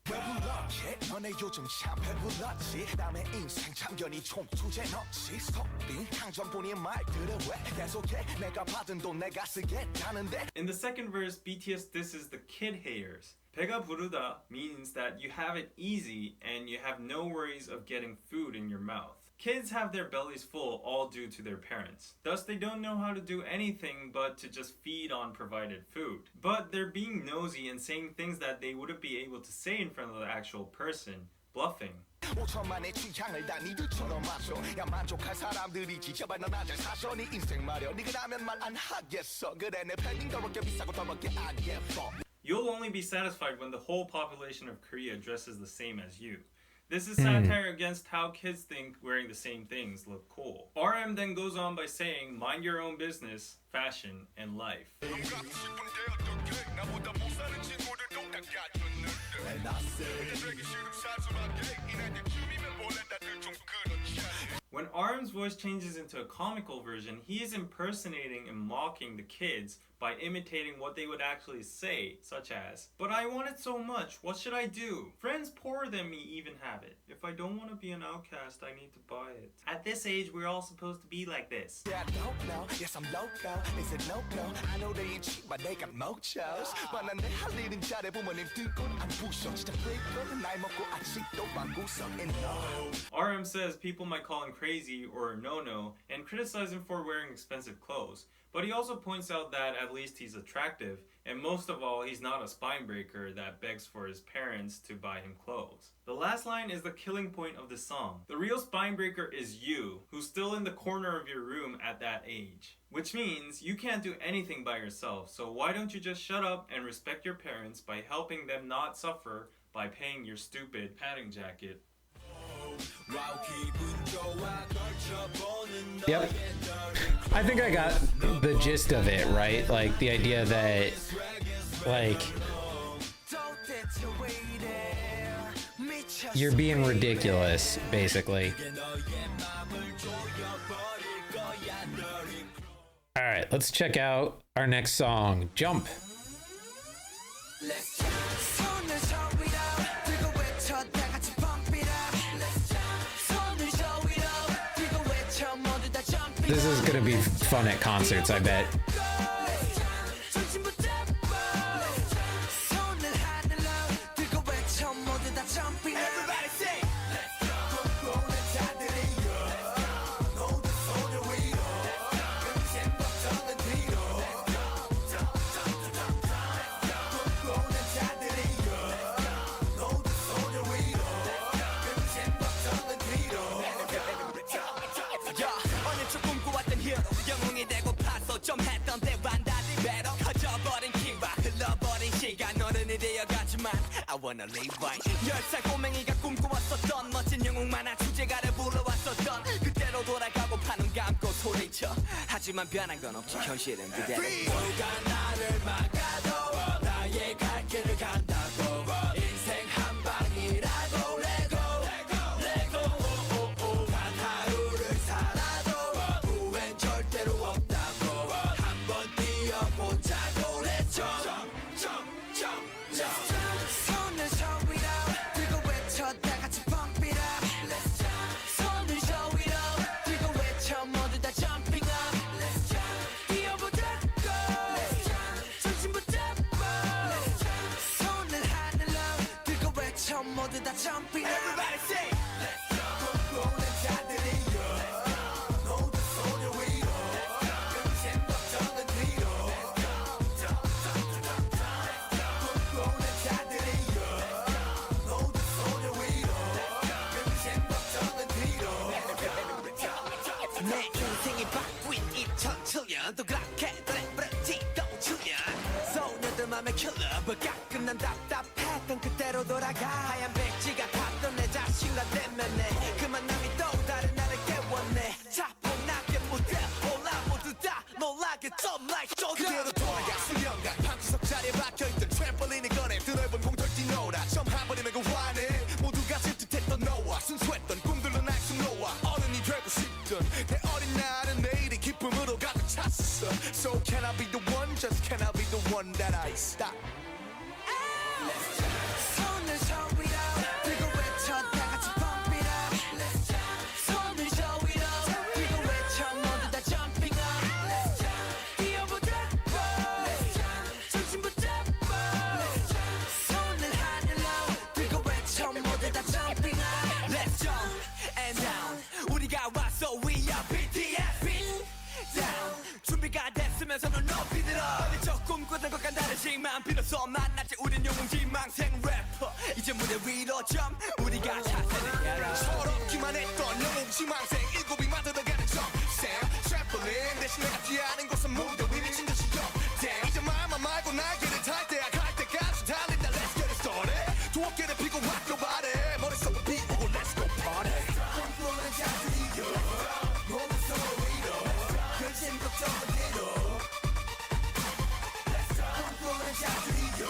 In the second verse, BTS disses the kid haters. 배가 부르다 means that you have it easy and you have no worries of getting food in your mouth. Kids have their bellies full all due to their parents. Thus, they don't know how to do anything but to just feed on provided food. But they're being nosy and saying things that they wouldn't be able to say in front of the actual person, bluffing. You'll only be satisfied when the whole population of Korea dresses the same as you. This is satire against how kids think wearing the same things look cool. RM then goes on by saying, mind your own business, fashion, and life. When RM's voice changes into a comical version, he is impersonating and mocking the kids by imitating what they would actually say, such as, "But I want it so much, what should I do? Friends poorer than me even have it. If I don't want to be an outcast, I need to buy it." At this age, we're all supposed to be like this. Yeah, I don't know. Yes, I'm loco. Is it no-go? I know they ain't cheap, but they got mochos. But 난 내 할 일은 잘해 부모님 뜨고 안 부셔. 진짜 freak은 나이 먹고 아직도 방구석 in love. RM says people might call him crazy or a no-no and criticize him for wearing expensive clothes. But he also points out that at least he's attractive, and most of all, he's not a spine breaker that begs for his parents to buy him clothes. The last line is the killing point of the song. The real spine breaker is you, who's still in the corner of your room at that age. Which means you can't do anything by yourself, so why don't you just shut up and respect your parents by helping them not suffer by paying your stupid padding jacket. Yep. I think I got the gist of it, right? Like the idea that, like, you're being ridiculous, basically. All right, let's check out our next song, Jump. This is gonna be fun at concerts, I bet. 좀 했던 때와 달리 배로 커져버린 키와 흘러버린 시간 어른이 되어가지만 I wanna live right 10살 꼬맹이가 꿈꿔왔었던 멋진 영웅 만화 주제가를 불러왔었던 그때로 돌아가고 파는 감고 소리쳐 하지만 변한 건 없지 현실은 그대로 누가 나를 막아도 나의 갈 길을 간다고 인생 한 방이라고 레고 단 하루를 살아도 후회는 절대로 없다고 한번 뛰어보자고 Let's jump 손을 저 위로 들고 외쳐 다 같이 pump it up Let's jump 손을 저 위로 들고 외쳐 모두 다 jumping up Let's jump 뛰어보자고 Let's jump 중심 붙잡고 Let's jump 손을 하늘로 들고 외쳐 모두 다 jumping up Everybody say Let's jump 꿈꾸는 자들이여 모두 손을 위로 근심 걱정은 뒤로 꿈꾸는 자들이여 모두 손을 위로 근심 걱정은 뒤로 내 인생이 바뀐 2007년 또 그렇게 셀러브리티도 7년 소녀들 맘에 킬러 가끔 난 답답했던 그때로 돌아가 하얀 백지가 탔던 내 자신과 대면해 그 만남이 또 다른 나를 깨웠네 차분하게 무대 올라 모두 다 놀라게 좀 like shoulder 그대로 돌아가 수영간 방구석 자리에 박혀있던 트램펄린을 꺼내 드넓은 공터를 뛰놀아 처음 한 번이면 그 화내 모두가 질투했던 너와 순수했던 꿈들로 날 숨놓아 어른이 되고 싶던 내 어린 날은 내일이 기쁨으로 가득 찼어 So can I be the one just can I be the one that I stop 손을 저 위로 들고 외쳐 다 같이 pump it up Let's jump 손을 저 위로 들고 외쳐 모두 다 jumping up Let's jump 뛰어보자고 Let's jump 중심 붙잡고 Let's jump 손을 하늘로 들고 외쳐 모두 다 jumping up Let's jump and down 우리가 왔어 we are BTS beat down 준비가 됐으면 손을 높이 들어 어릴 적 꿈꾸던 것과 다르지만 비로소 만났지 우린 영웅지망생 래퍼 이제 무대 위로 점 우리가 차세를 열어 서럽기만 했던 영웅지망생 일곱이 만들어가는 점쌤 트램펄린 대신 내가 뛰어하는 곳은 무대 위 미친 듯이 역대 이제 말만 말고 날개를 탈 때야 갈 때까지 달린다 Let's get it started 두 어깨를 펴고 rock your body 머릿속을 비우고 Let's go party 꿈꾸는 자들이여 모두 손을 위로 근심 걱정은 뒤로 꿈꾸는 자들이여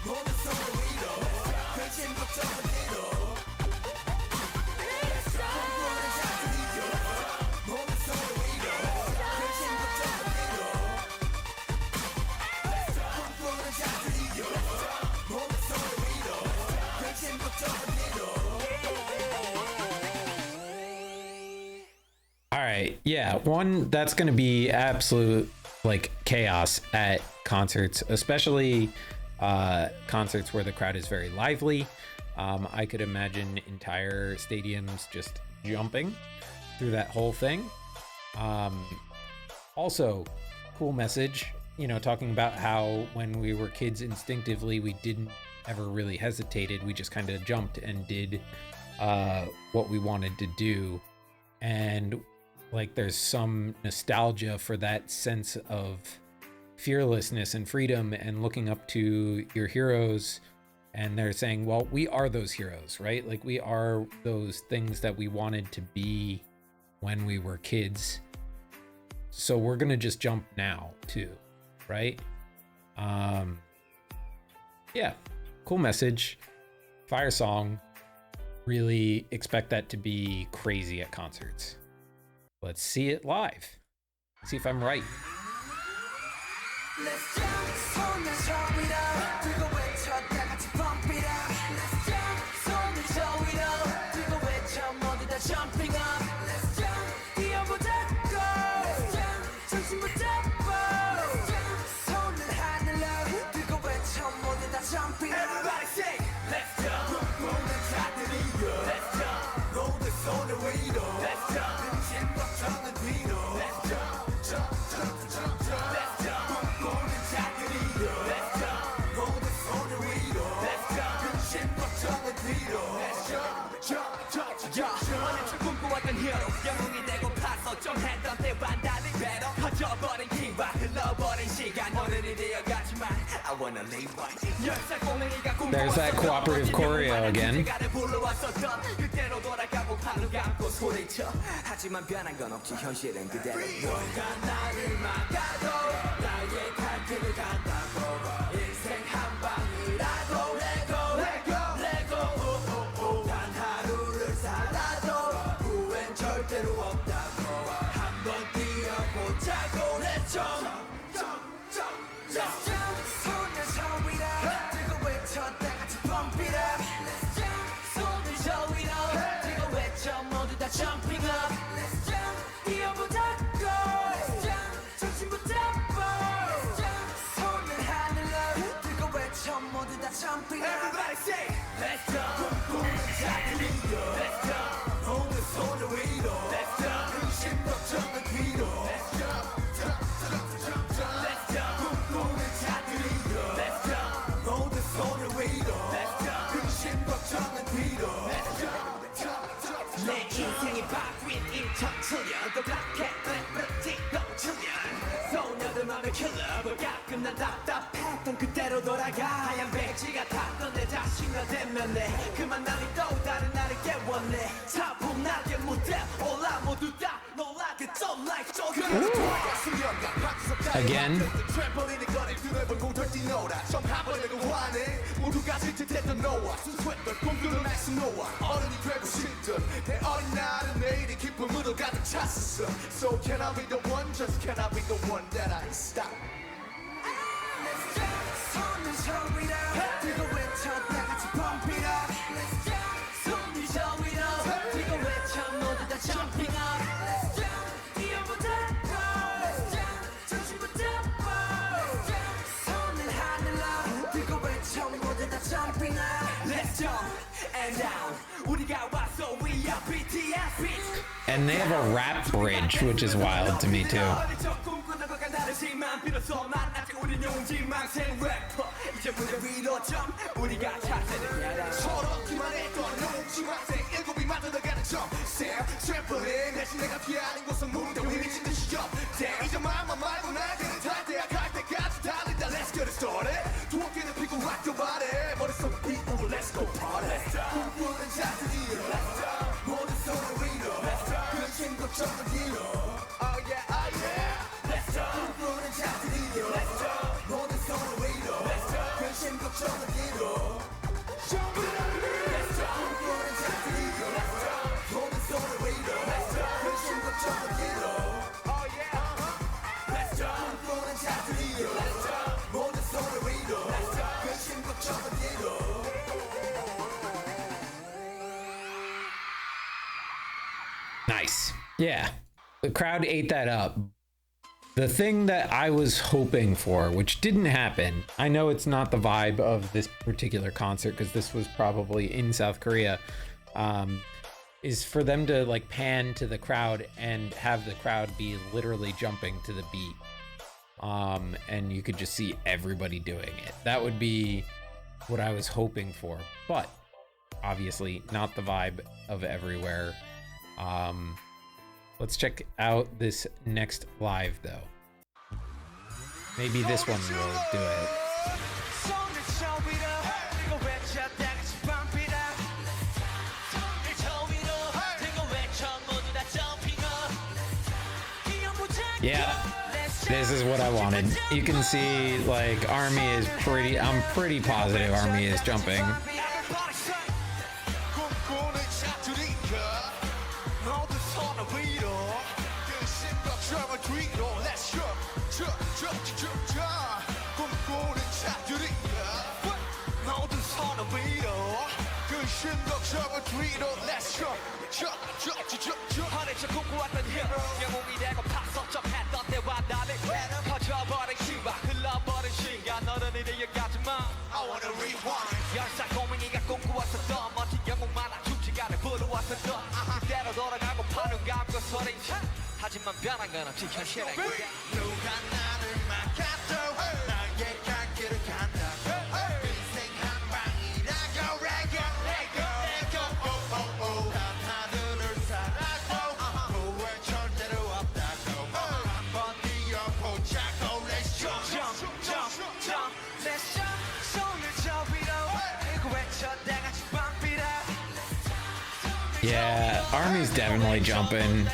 모두 손을 위로 근심 걱정은 뒤로 꿈꾸는 자들이여 모두 손을 위로 근심 걱정은 뒤로 꿈꾸는 자들이여 모두 손을 위로 근심 걱정은 뒤로 All right. Yeah. One, that's going to be absolute like chaos at concerts, especially concerts where the crowd is very lively. I could imagine entire stadiums just jumping through that whole thing. Also, cool message, you know, talking about how when we were kids, instinctively, we didn't ever really hesitated. We just kind of jumped and did what we wanted to do. And like there's some nostalgia for that sense of fearlessness and freedom and looking up to your heroes, and they're saying, well, we are those heroes, right? Like we are those things that we wanted to be when we were kids, so we're gonna just jump now too, right? Yeah, cool message, fire song. Really expect that to be crazy at concerts. Let's see it live. See if I'm right. Let's jump 손을 저 위로 들고 외쳐 다 같이 pump it up Let's jump 손을 저 위로 들고 외쳐 모두 다 jumping up Let's jump 뛰어보자고 Let's jump 중심 붙잡고 Let's jump 손을 하늘로 들고 외쳐 모두 다 jumping up Everybody say Let's jump 꿈꾸는 자들이여 Let's jump 모두 손을 위로 Let's jump 근심 걱정은 뒤로 Let's jump jump jump jump jump Let's jump 꿈꾸는 자들 There's that cooperative choreo again. 그때로 돌아가고 팔을 감고 소리쳐 하지만 변한 건 없지 현실은 그대로 너가 나를 막아도 나의 갈 길을 간다고 인생 한 방이라도 레고 단 하루를 살아도 후회는 절대로 없다고 한번 뛰어보자고 Let's jump Let's jump 손을 저 위로 들고 외쳐 다 같이 pump it up Let's jump 손을 저 위로 들고 외쳐 모두 다 jumping up Let's jump 뛰어보자고 Let's jump 정신 붙잡고 Let's jump 손을 하늘로 들고 외쳐 모두 다 jumping up Everybody say Let's jump 꿈꾸는 자들이여 Let's jump 오늘 손을 위로 Let's jump 근심 걱정은 뒤로 Let's jump Let's jump 꿈꾸는 자들이여 Let's jump 모든 손을 위로 Let's jump 근심 걱정은 뒤로 Let's jump 내 인생이 바뀐 2007년 또 그렇게 랩을 넘치면 소녀들 맘에 킬러버가 끝난 답답했던 그때로 돌아가 하얀 배지가 탔던 내 자신과 대면해 그 만남이 또 다른 나를 깨웠네 차분하게 무대 올라 모두 다 놀라게 좀 like Again. So can I be the one, just can I be the one that I stop? Let's jump 손을 저 위로 들고 외쳐 다 같이 pump it up Let's jump 손을 저 위로 들고 외쳐 모두 다 jumping up Let's jump 뛰어보자고 Let's jump 정신 붙잡고 Let's jump 손을 하늘로 들고 외쳐 모두 다 jumping up Let's jump and down 우리가 왔어 we are BTS bitch And they have a rap bridge, which is wild to me too. Let's go party. Oh yeah, oh yeah. Let's go. Let's go. 모든 손을 위로. Let's go. 근심 걱정은 뒤로. Jump it up. Let's go. 꿈꾸는 자들이로. Let's go. 모든 손을 위로. Let's go. 근심 걱정은 뒤로. Oh yeah. Let's go. 꿈꾸는 자들이로. Let's go. 모든 손을 위로. Let's go. 근심 걱정은 뒤로. Nice. Yeah. The crowd ate that up. The thing that I was hoping for, which didn't happen, I know it's not the vibe of this particular concert because this was probably in South Korea, is for them to like pan to the crowd and have the crowd be literally jumping to the beat. And you could just see everybody doing it. That would be what I was hoping for, but obviously not the vibe of everywhere. Let's check out this next live though. Maybe this one will do it. Yeah, this is what I wanted. You can see like Army is I'm pretty positive Army is jumping. I wanna rewind. 하지만 변한 건 없지 현실은 누가 나를 막아도 나의 갈 길을 간다고 인생 한 방이라고 레고 단 하늘을 살아도 후회 절대로 없다고 한번 뛰어보자고 Let's jump Let's jump Yeah, Army's definitely jumping.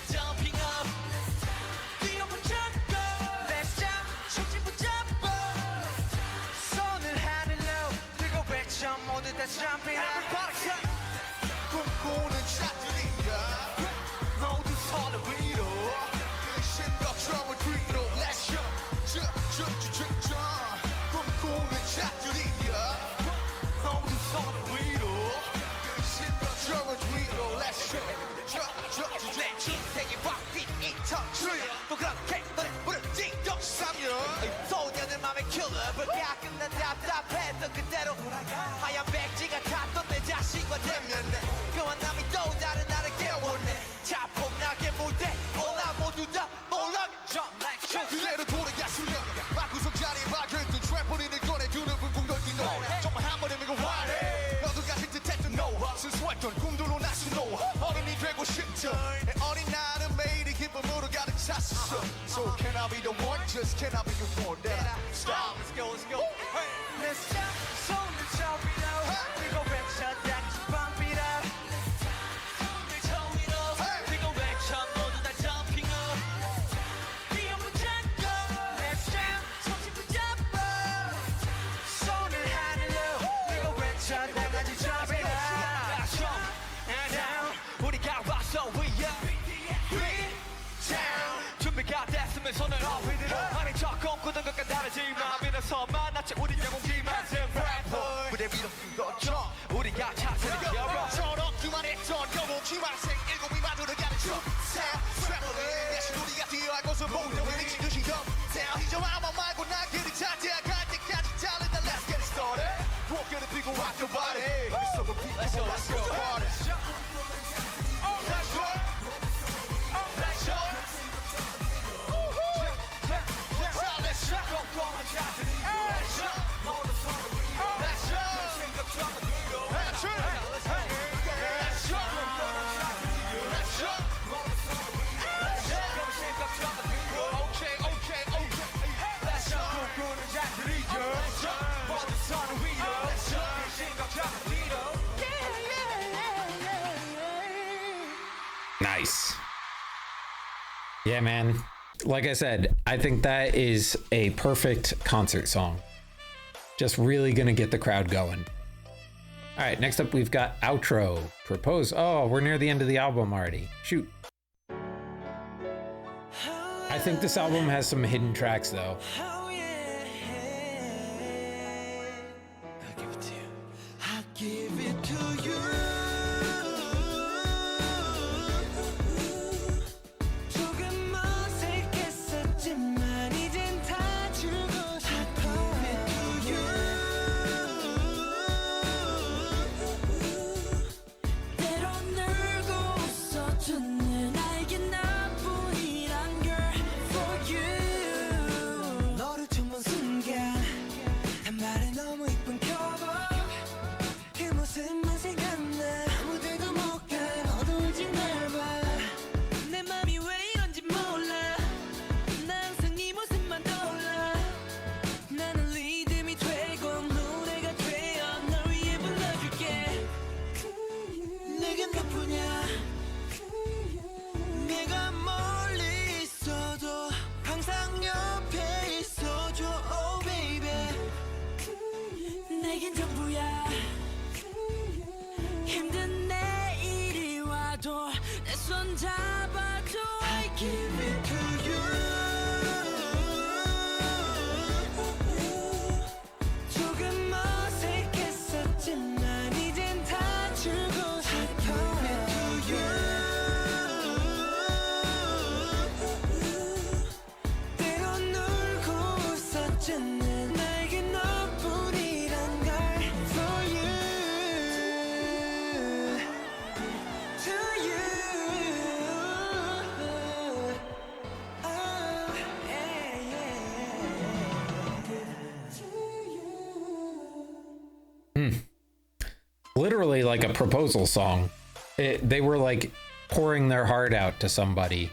소년의 맘에 킬러블 가끔 난 답답했던 그대로 하얀 백지가 탔던 내 자신과 대면해 그와 남이 또 다른 나를 깨웠네 자폭나게 무대 올라 모두 다 몰라 Jump like shit 그대로 돌아가 수련 막구석 자리에 박혀있던 트램폴린을 꺼내 두 눈을 궁돌 뛰노 정말 한 번에 내가 화내 너도 가질 듯했던 노화 순수했던 꿈들로 나서 놓아 어른이 되고 싶죠 내 어린 나는 매일이 기쁨으로 가득 찼었어 So can I be the one? Just can I be the one that I stop? Let's go, let's go hey. Let's jump, 손을 저위로 그리고 외쳐 다시 pump it up 손을 저위로 그리고 외쳐 모두 다 jumping up 위험을 잡고 Let's jump, 손을 붙잡고 손을 하늘로 그리고 외쳐 다 같이 drop it up Jump and down 우리가 왔어 we up down 준비가 됐으면 손을 up 아니 저 꿈꾸던 것과 다르지만 믿어서 만났지 우린 영웅기만 생 래퍼 무대 위로 쏟았죠 우리가 차세를 열어 저렇기만 했던 영웅기만 생 일곱이 만들어가는 춤 트램폴린 대신 우리가 뛰어야 곳을 보는 왜 미친 듯이 down 이제 아마 말고 난 길이 차지할 때까지 달린다 Let's get it started 무엇게는 피고 rock your body It's over people let's go party Nice. Yeah, man. Like I said, I think that is a perfect concert song. Just really gonna get the crowd going. All right, next up we've got Outro. Propose. Oh, we're near the end of the album already. Shoot. I think this album has some hidden tracks though. Oh yeah I'll give it to you I'll give it to you 조금 어색했었지만 이젠 다 주고 싶어 I'll give it to you 때론 늘고 웃어주는 나에게 나뿐이란 girl for you 너를 처음 본 순간 단발에 너무 이쁜 커버 그 모습만 생각나 아무데도 못 가 너도 울지 말봐 내 맘이 왜 이런지 몰라 나 항상 네 모습만 떠올라 나는 리듬이 되고 노래가 되어 널 위해 불러줄게 내겐 너뿐이야 내가 멀리 있어도 항상 옆에 있어줘 oh baby 내겐 전부야 힘든 내일이 와도 내 손 잡아줘 I give it to you 조금 어색했었지만 이젠 다 주고 싶어 I give it to you 때론 울고 웃었지만 나에게 너뿐이란 걸 for you to you oh yeah yeah Literally like a proposal song. They were like pouring their heart out to somebody.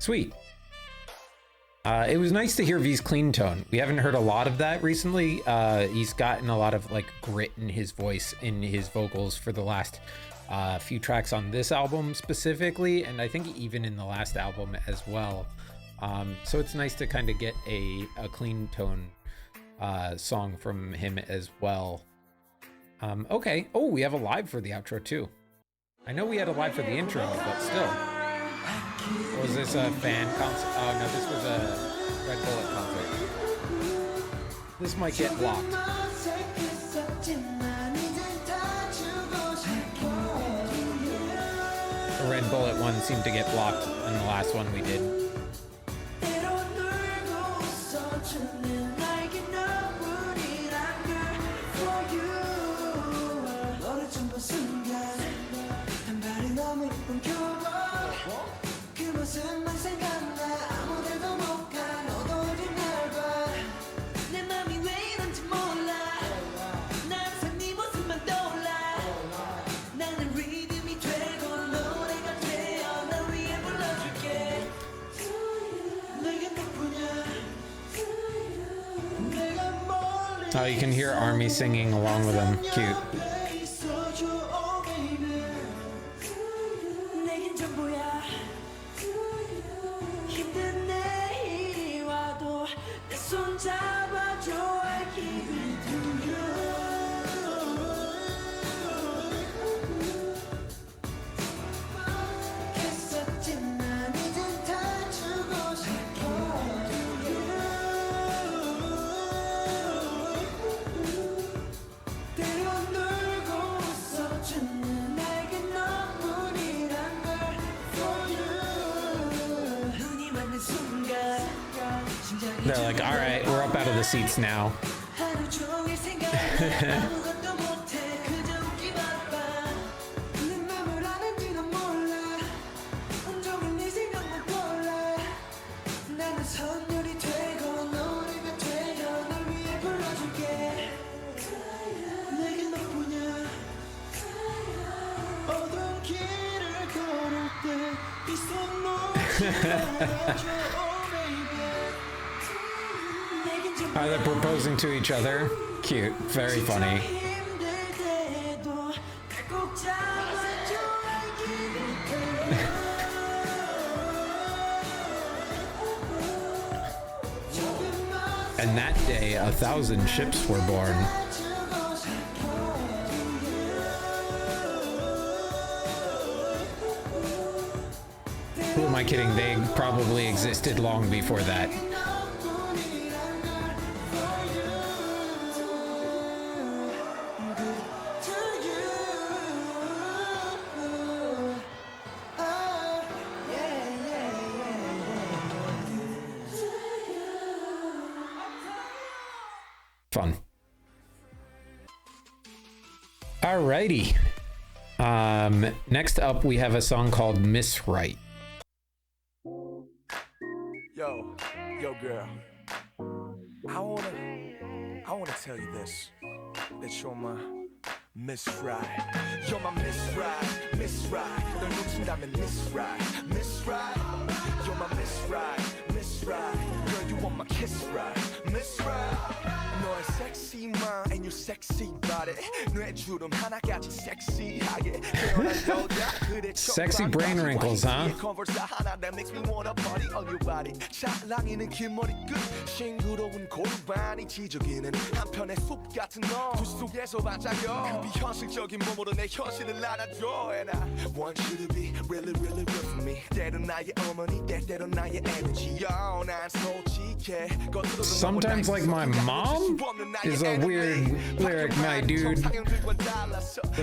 Sweet. It was nice to hear V's clean tone. We haven't heard a lot of that recently. He's gotten a lot of like grit in his voice, in his vocals for the last few tracks on this album specifically, and I think even in the last album as well. So it's nice to kind of get a clean tone song from him as well. Okay. Oh, we have a live for the outro too. I know we had a live for the intro, but still. Was this a fan concert? Oh no, this was a Red Bullet concert. This might get blocked. The Red Bullet one seemed to get blocked in the last one we did. Oh, you can hear Army singing along with him. Cute. They're like, all right, we're up out of the seats now. They're proposing to each other. Cute. Very funny. And that day, 1,000 ships were born. Who am I kidding? They probably existed long before that. Fun. Alrighty. Next up, we have a song called Miss Right. Yo, girl. I wanna tell you this. That you're my Miss Right. You're my Miss Right, Miss Right. 널 놓친다면 Miss Right, Miss Right. You're my Miss Right, Miss Right. Girl, you want my kiss right, Miss Right. 너의 sexy mind and your sexy body. 뇌주름 하나까지 섹시하게 태어난 여자. Sexy brain wrinkles, huh? that makes me wanna party on your body. 찰랑이는 긴 머리끝, 싱그러운 골반이 지저귀는 한편의 숲 같은 너. 두 속에서 반짝여. 그 비현실적인 몸으로 내 현실을 안아줘. And I want you to be really, really real for me. 때론 나의 어머니, 때때로 나의 에너지. 난 솔직해. Sometimes like my mom is a weird lyric, my dude. But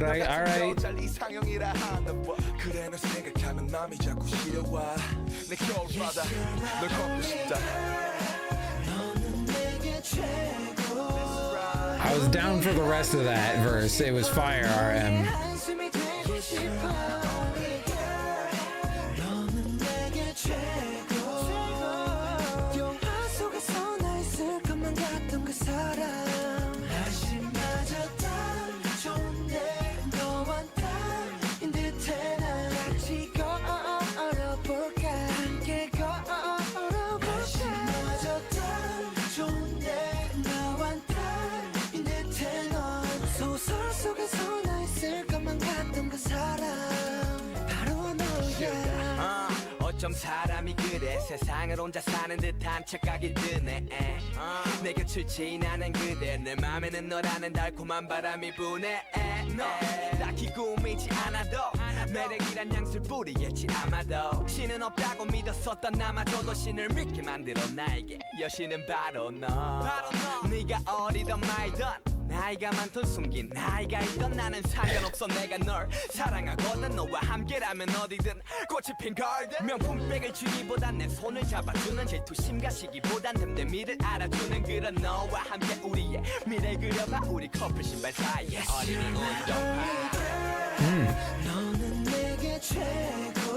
alright. 그래 너 생각하면 맘이 자꾸 시려와. 내 겨울바다 널 걷고 싶다. I was down for the rest of that verse. It was fire, RM. 어쩜 사람이 그래 세상을 혼자 사는 듯한 착각이 드네 내 곁을 지나는 그대 내 맘에는 너라는 달콤한 바람이 부네 너 딱히 꾸미지 않아도 매력이란 양술 뿌리겠지 아마도 신은 없다고 믿었었던 나마저도 신을 믿게 만들어 나에게 여신은 바로 너 네가 어리던 말던 나이가 많던 숨긴 나이가 있던 나는 상관없어 내가 널 사랑하거든 너와 함께라면 어디든 꽃이 핀 걸든 명품백을 주기보단 내 손을 잡아주는 질투심과 시기보단 됨됨이를 알아주는 그런 너와 함께 우리의 미래 그려봐 우리 커플 신발 사이에 어린이 운동화 너는 내게 최고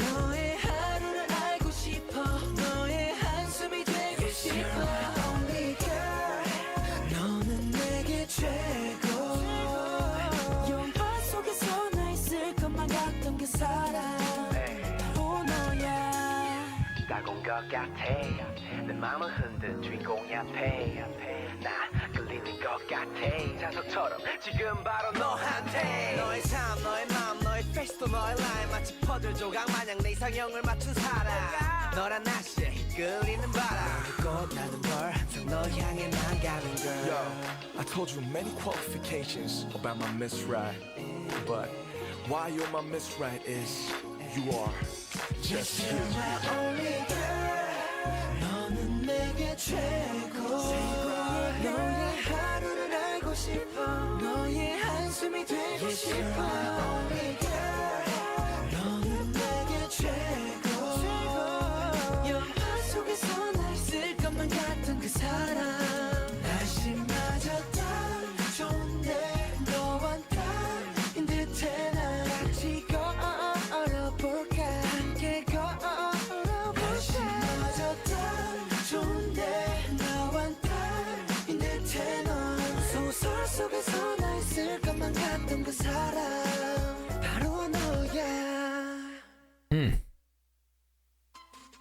너의 하루를 알고 싶어 너의 한숨이 되고 싶어 Only girl 너는 내게 최고 영화 속에서 나 있을 것만 같던 그 사람 바로 너야 따가운 것 같아 내 맘을 흔든 주인공이 앞에 나 끌리는 것 같아 자석처럼 지금 바로 너한테 너의 삶 너의 맘 너의 페이스도 너의 라인 마치 퍼즐 조각 마냥 내 이상형을 맞춘 사람 너란 날씨에 이끌리는 바람 그곳 나는 널 항상 널 향해만 가는 girl Yo, I told you many qualifications about my Miss Right, but why you're my Miss Right is you are just you. my only girl 너는 내게 최고 너의 하루를 알고 싶어 너의 한숨이 되고 싶어 Only girl 너는 내게 최고 영화 속에서 나 있을 것만 같던 그 사람 날씨마저 딱 좋은데 너와 딱인 듯해 난 같이 걸어볼까 함께 걸어볼까 날씨마저 딱 좋은데 나와 딱인 듯해 넌 소설 속에서 나 있을 것만 같던 그 사람 바로 너야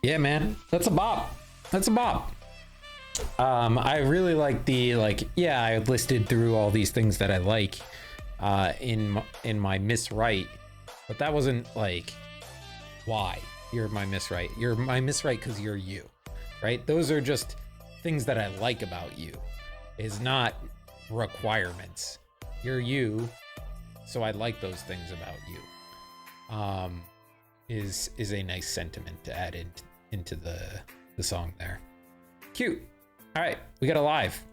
Yeah, man, that's a bop. That's a bop. I really like the yeah, I listed through all these things that I like in my Miss Right, but that wasn't like why you're my Miss Right. You're my Miss Right because you're you, right? Those are just things that I like about you. Is not requirements. You're you, so I like those things about you. Is a nice sentiment to add into the song there. Cute. All right, we got a live.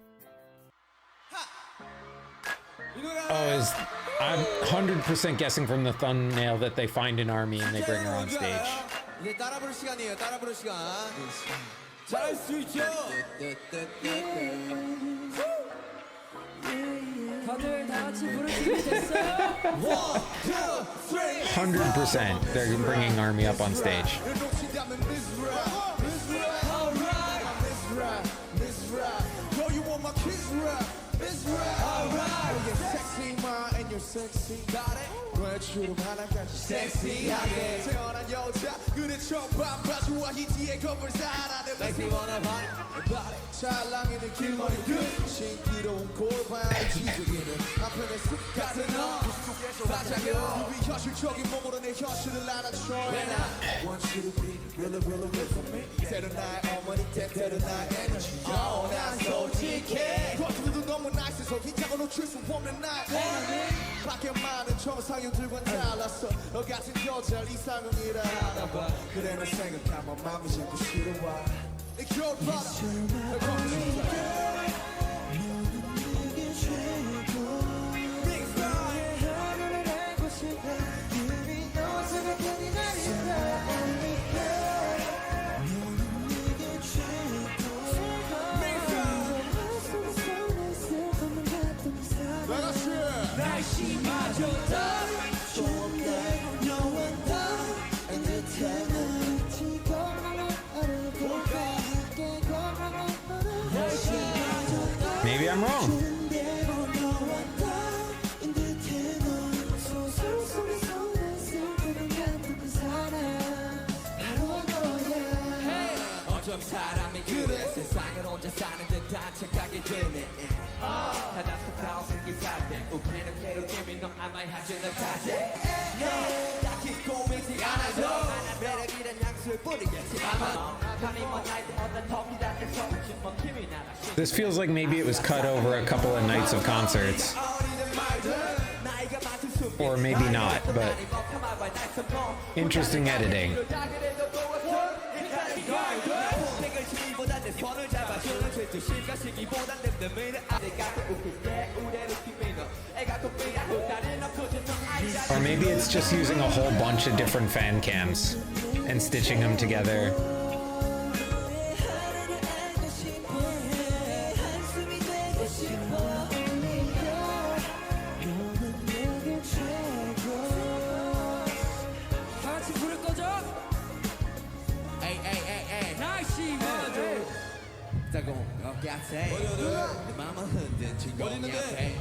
I'm 100% guessing from the thumbnail that they find an army and they bring her on stage. 이제 따라 부를 시간이에요. 따라 부를 시간. 잘할 수 있죠. 다들 다 같이 부를 준비 됐어요? 100% they're bringing army up on stage. Sexy body, 외출음 하나까지 섹시하게 태어난 여자 그래 처음 봐주와 히트의 겁을 살아내 Make me wanna body 찰랑이는 길머리 끝 신기로운 골반이 지저귀는 한편의 숲 같은 너 반짝여 유비 현실적인 몸으로 내 현실을 안아줘 And I want you to be really really real for me 때로 나의 어머니 때로 나의 에너지 난 솔직해 겉으로도 너무 나이스해서 긴장을 놓칠 수 없는 나의 에너지 밖에 많은 정상인들과는 달랐어 너 같은 여자를 이상형이라 하나봐 그래 널 생각하면 마음이 자꾸 싫어와 내 겨울바다 널 걱정해 너는 내게 최고 Big Star 하늘을 알고 싶어 이미 너 생각하니 난 싫어 Only girl 너는 내게 최고 Big Star 속에서 날 있을 것만 같던 사람 날씨마저 다 좋은데 너와 나인 듯해 난 같이 걸어볼까 함께 걸어볼까 날씨마저 다 Maybe I'm wrong. 좋은데 너와 나인 듯해 넌 소설 속에서 날 있을 것만 같던 그 사람 바로 너야 어쩜 사람이 그래 세상을 혼자 사는 듯한 착각이 드네 That's the thousand 게 살때 우리는 괴롭힘이 너 아마 하지는 다지 너 딱히 고민지 않아도 매력이란 향수를 뿌리겠지 아마 가니만 나이트 어떤 턱이다 해서 뭐 힘이 나라 This feels like maybe it was cut over a couple of nights of concerts. Or maybe not, but interesting editing. Or maybe it's just using a whole bunch of different fan cams and stitching them together. 같이 부를 거죠? 날씨 맞아. 따가운 것 같아 내 맘을 흔든 주공이 앞에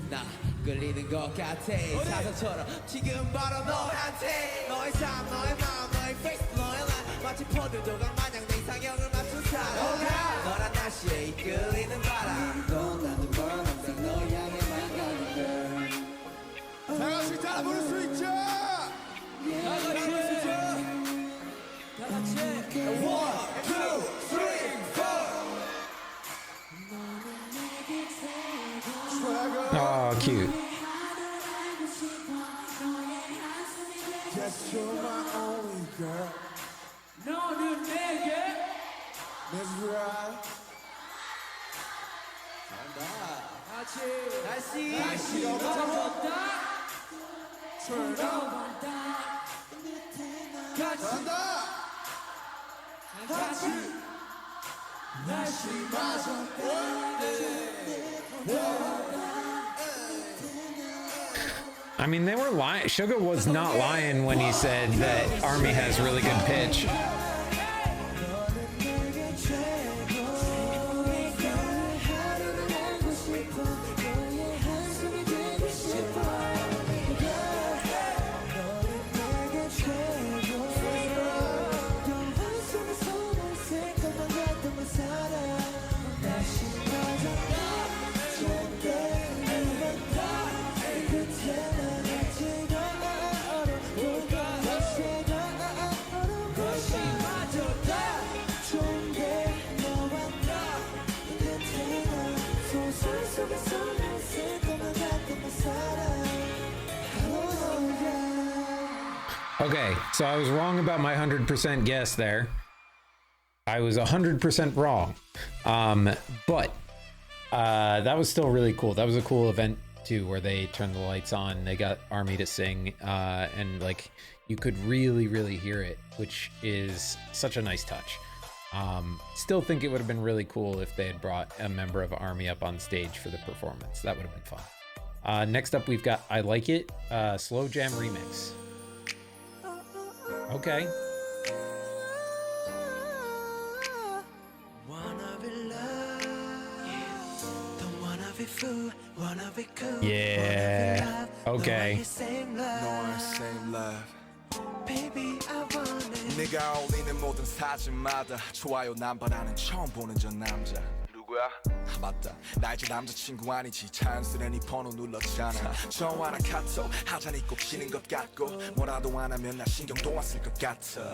나 끌리는 것 같아 사선처럼 지금 바로 너한테 너의 삶 너의 마음 너의 face 너의 line 마치 퍼들도가 마냥 내 이상형을 맞춘 사람 너란 날씨에 이끌리는 바람 넌 나는 걸 항상 너 향해만 가는 girl 다 같이 따라 부를 수 있죠. 다 같이. One, two, three, four. Oh, cute. Yes, you're my only girl. 너는 내게. That's right. 같이. 날씨가 맞아줬다. Turn up. 같이. 간다. 같이. 날씨 맞아. I mean, they were lying. Suga was not lying when he said that Army has really good pitch. Okay, so I was wrong about my 100% guess there. I was 100% wrong. But that was still really cool. That was a cool event too, where they turned the lights on, they got Army to sing, and like you could really, really hear it, which is such a nice touch. Still think it would have been really cool if they had brought a member of Army up on stage for the performance. That would have been fun. Next up, we've got I Like It, Slow Jam Remix. Okay. Yeah. Okay. Same love. 네가 어울리는 모든 사진마다 좋아요 남발하는 처음 보는 저 남자 누구야? 아 맞다 나 이제 남자친구 아니지 자연스레 네 번호 눌렀잖아 전화나 카톡 하자니 꼭 치는 것 같고 뭐라도 안 하면 나 신경도 안 쓸 것 같아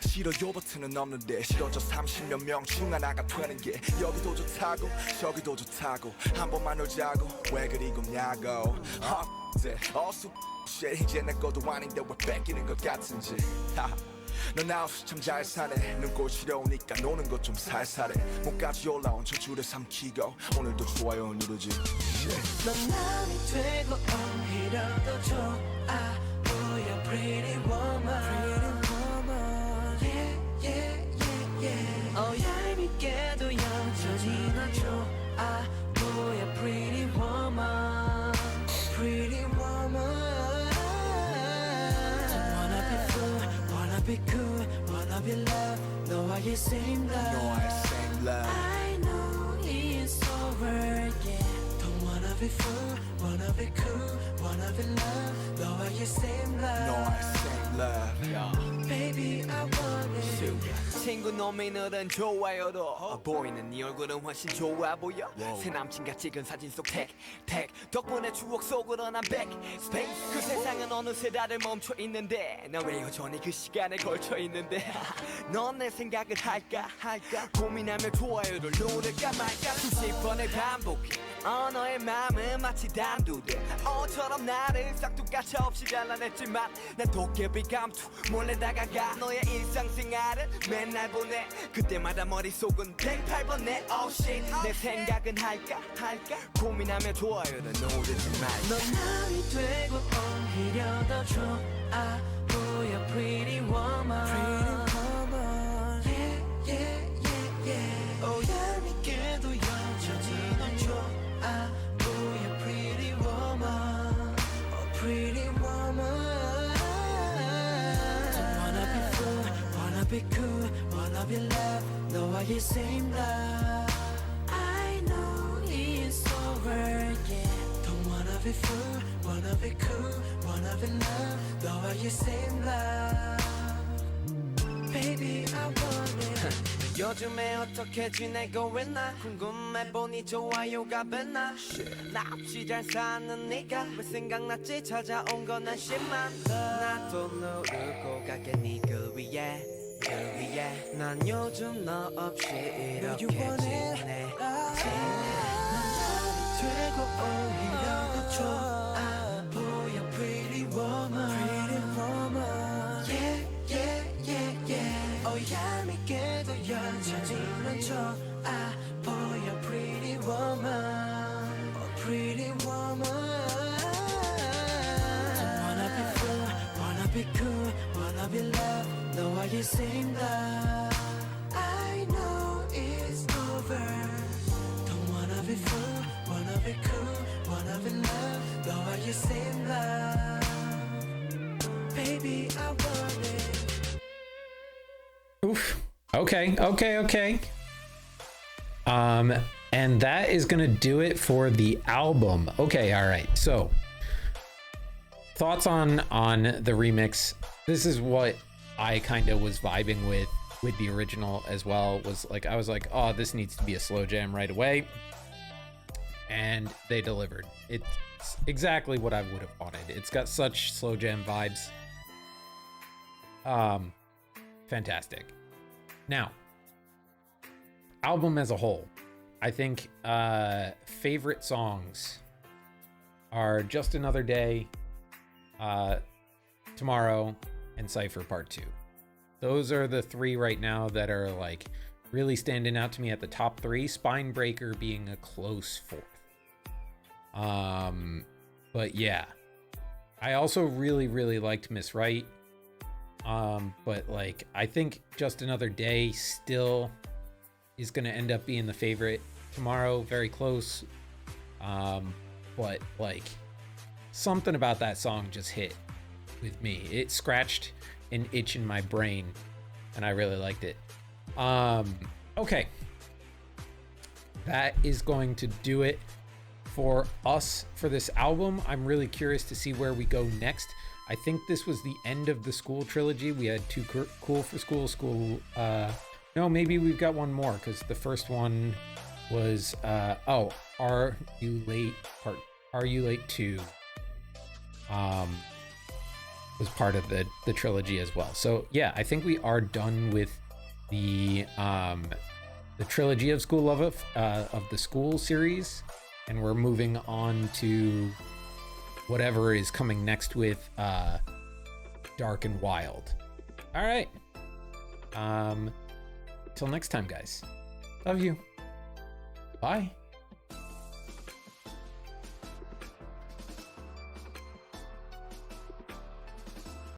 싫어요 버튼은 없는데 싫어져 30몇 명 중 하나가 되는 게 여기도 좋다고 저기도 좋다고 한 번만 놀자고 왜 그리 곱냐고 어수 이제 내 것도 아닌데 왜 뺏기는 것 같은지 넌 아웃 참 잘 사네 눈꼴 시려우니까 노는 것 좀 살살해 목까지 올라온 저 줄에 삼키고 오늘도 좋아요 누르지 넌 남이 되고 오히려 더 좋아 보여 pretty woman yeah yeah yeah yeah 얄밉게도 여전히 넌 좋아 보여 pretty woman pretty woman be cool, wanna be loved, 너와의 same love. I know it's over, yeah. Don't wanna be fool, wanna be cool, wanna be loved, 너와의 same love. Baby, I want it. 친구 놈이늘은 좋아요로 보이는 네 얼굴은 훨씬 좋아 보여 새 남친과 찍은 사진 속 택 덕분에 추억 속으로 난 백스페이스 그 세상은 어느새 다들 멈춰 있는데 나 왜 여전히 그 시간에 걸쳐 있는데 넌 내 생각을 할까 고민하며 좋아요를 누를까 말까 수십 번의 반복해 너의 마음은 마치 단두대 어처럼 나를 싹둑 가차 없이 잘라냈지만 난 도깨비 감투 몰래 다가가 너의 일상생활을 맨날 보내 그때마다 머릿속은 108번에 oh shit 내 생각은 할까 고민하며 좋아요를 누르지 말까 넌 남이 되고 오히려 더 좋아 보여 pretty woman Oh 얄밉게도 여전히 넌 좋아 보여 pretty woman Oh pretty woman Don't wanna be fool, wanna be cool Wanna be loved, 너와의 same love I know it's over, yeah Don't wanna be fool, wanna be cool Wanna be loved, 너와의 same love Baby I want it 요즘에 어떻게 지내고 있나 궁금해 보니 좋아요가 됐나 나 없이 잘 사는 네가 왜 생각났지 찾아온 건 한심한 나도 누르고 갈게 네그 위에 난 요즘 너 없이 이렇게 지내 되고 오히려 더 좋아 보여 pretty woman 얄밉게도 여전히 넌 좋아 보여 pretty woman Oh pretty woman Don't wanna be fool, wanna be cool Wanna be loved, 너와의 same love I know it's over Don't wanna be fool, wanna be cool Wanna be loved, 너와의 same love Baby I want it Oof. Okay. And that is gonna do it for the album. Okay, all right. So, thoughts on the remix. This is what I kind of was vibing with the original as well. I was like, oh, this needs to be a slow jam right away, and they delivered. It's exactly what I would have wanted. It's got such slow jam vibes. Fantastic. Now, album as a whole, I think favorite songs are Just Another Day, Tomorrow, and Cipher Part 2. Those are the three right now that are like really standing out to me at the top three, Spine Breaker being a close fourth. But yeah, I also really liked Miss Right. But like, I think Just Another Day still is going to end up being the favorite. Tomorrow, very close. But like, something about that song just hit with me. It scratched an itch in my brain, and I really liked it. Okay. That is going to do it for us for this album. I'm really curious to see where we go next. I think this was the end of the Skool trilogy. We had Too Cool for Skool. No, maybe we've got one more, because the first one was Are You Late 2 was part of the trilogy as well. So yeah, I think we are done with the trilogy of Skool of the Skool series, and we're moving on to whatever is coming next with Dark and Wild. All right. Till next time, guys. Love you. Bye.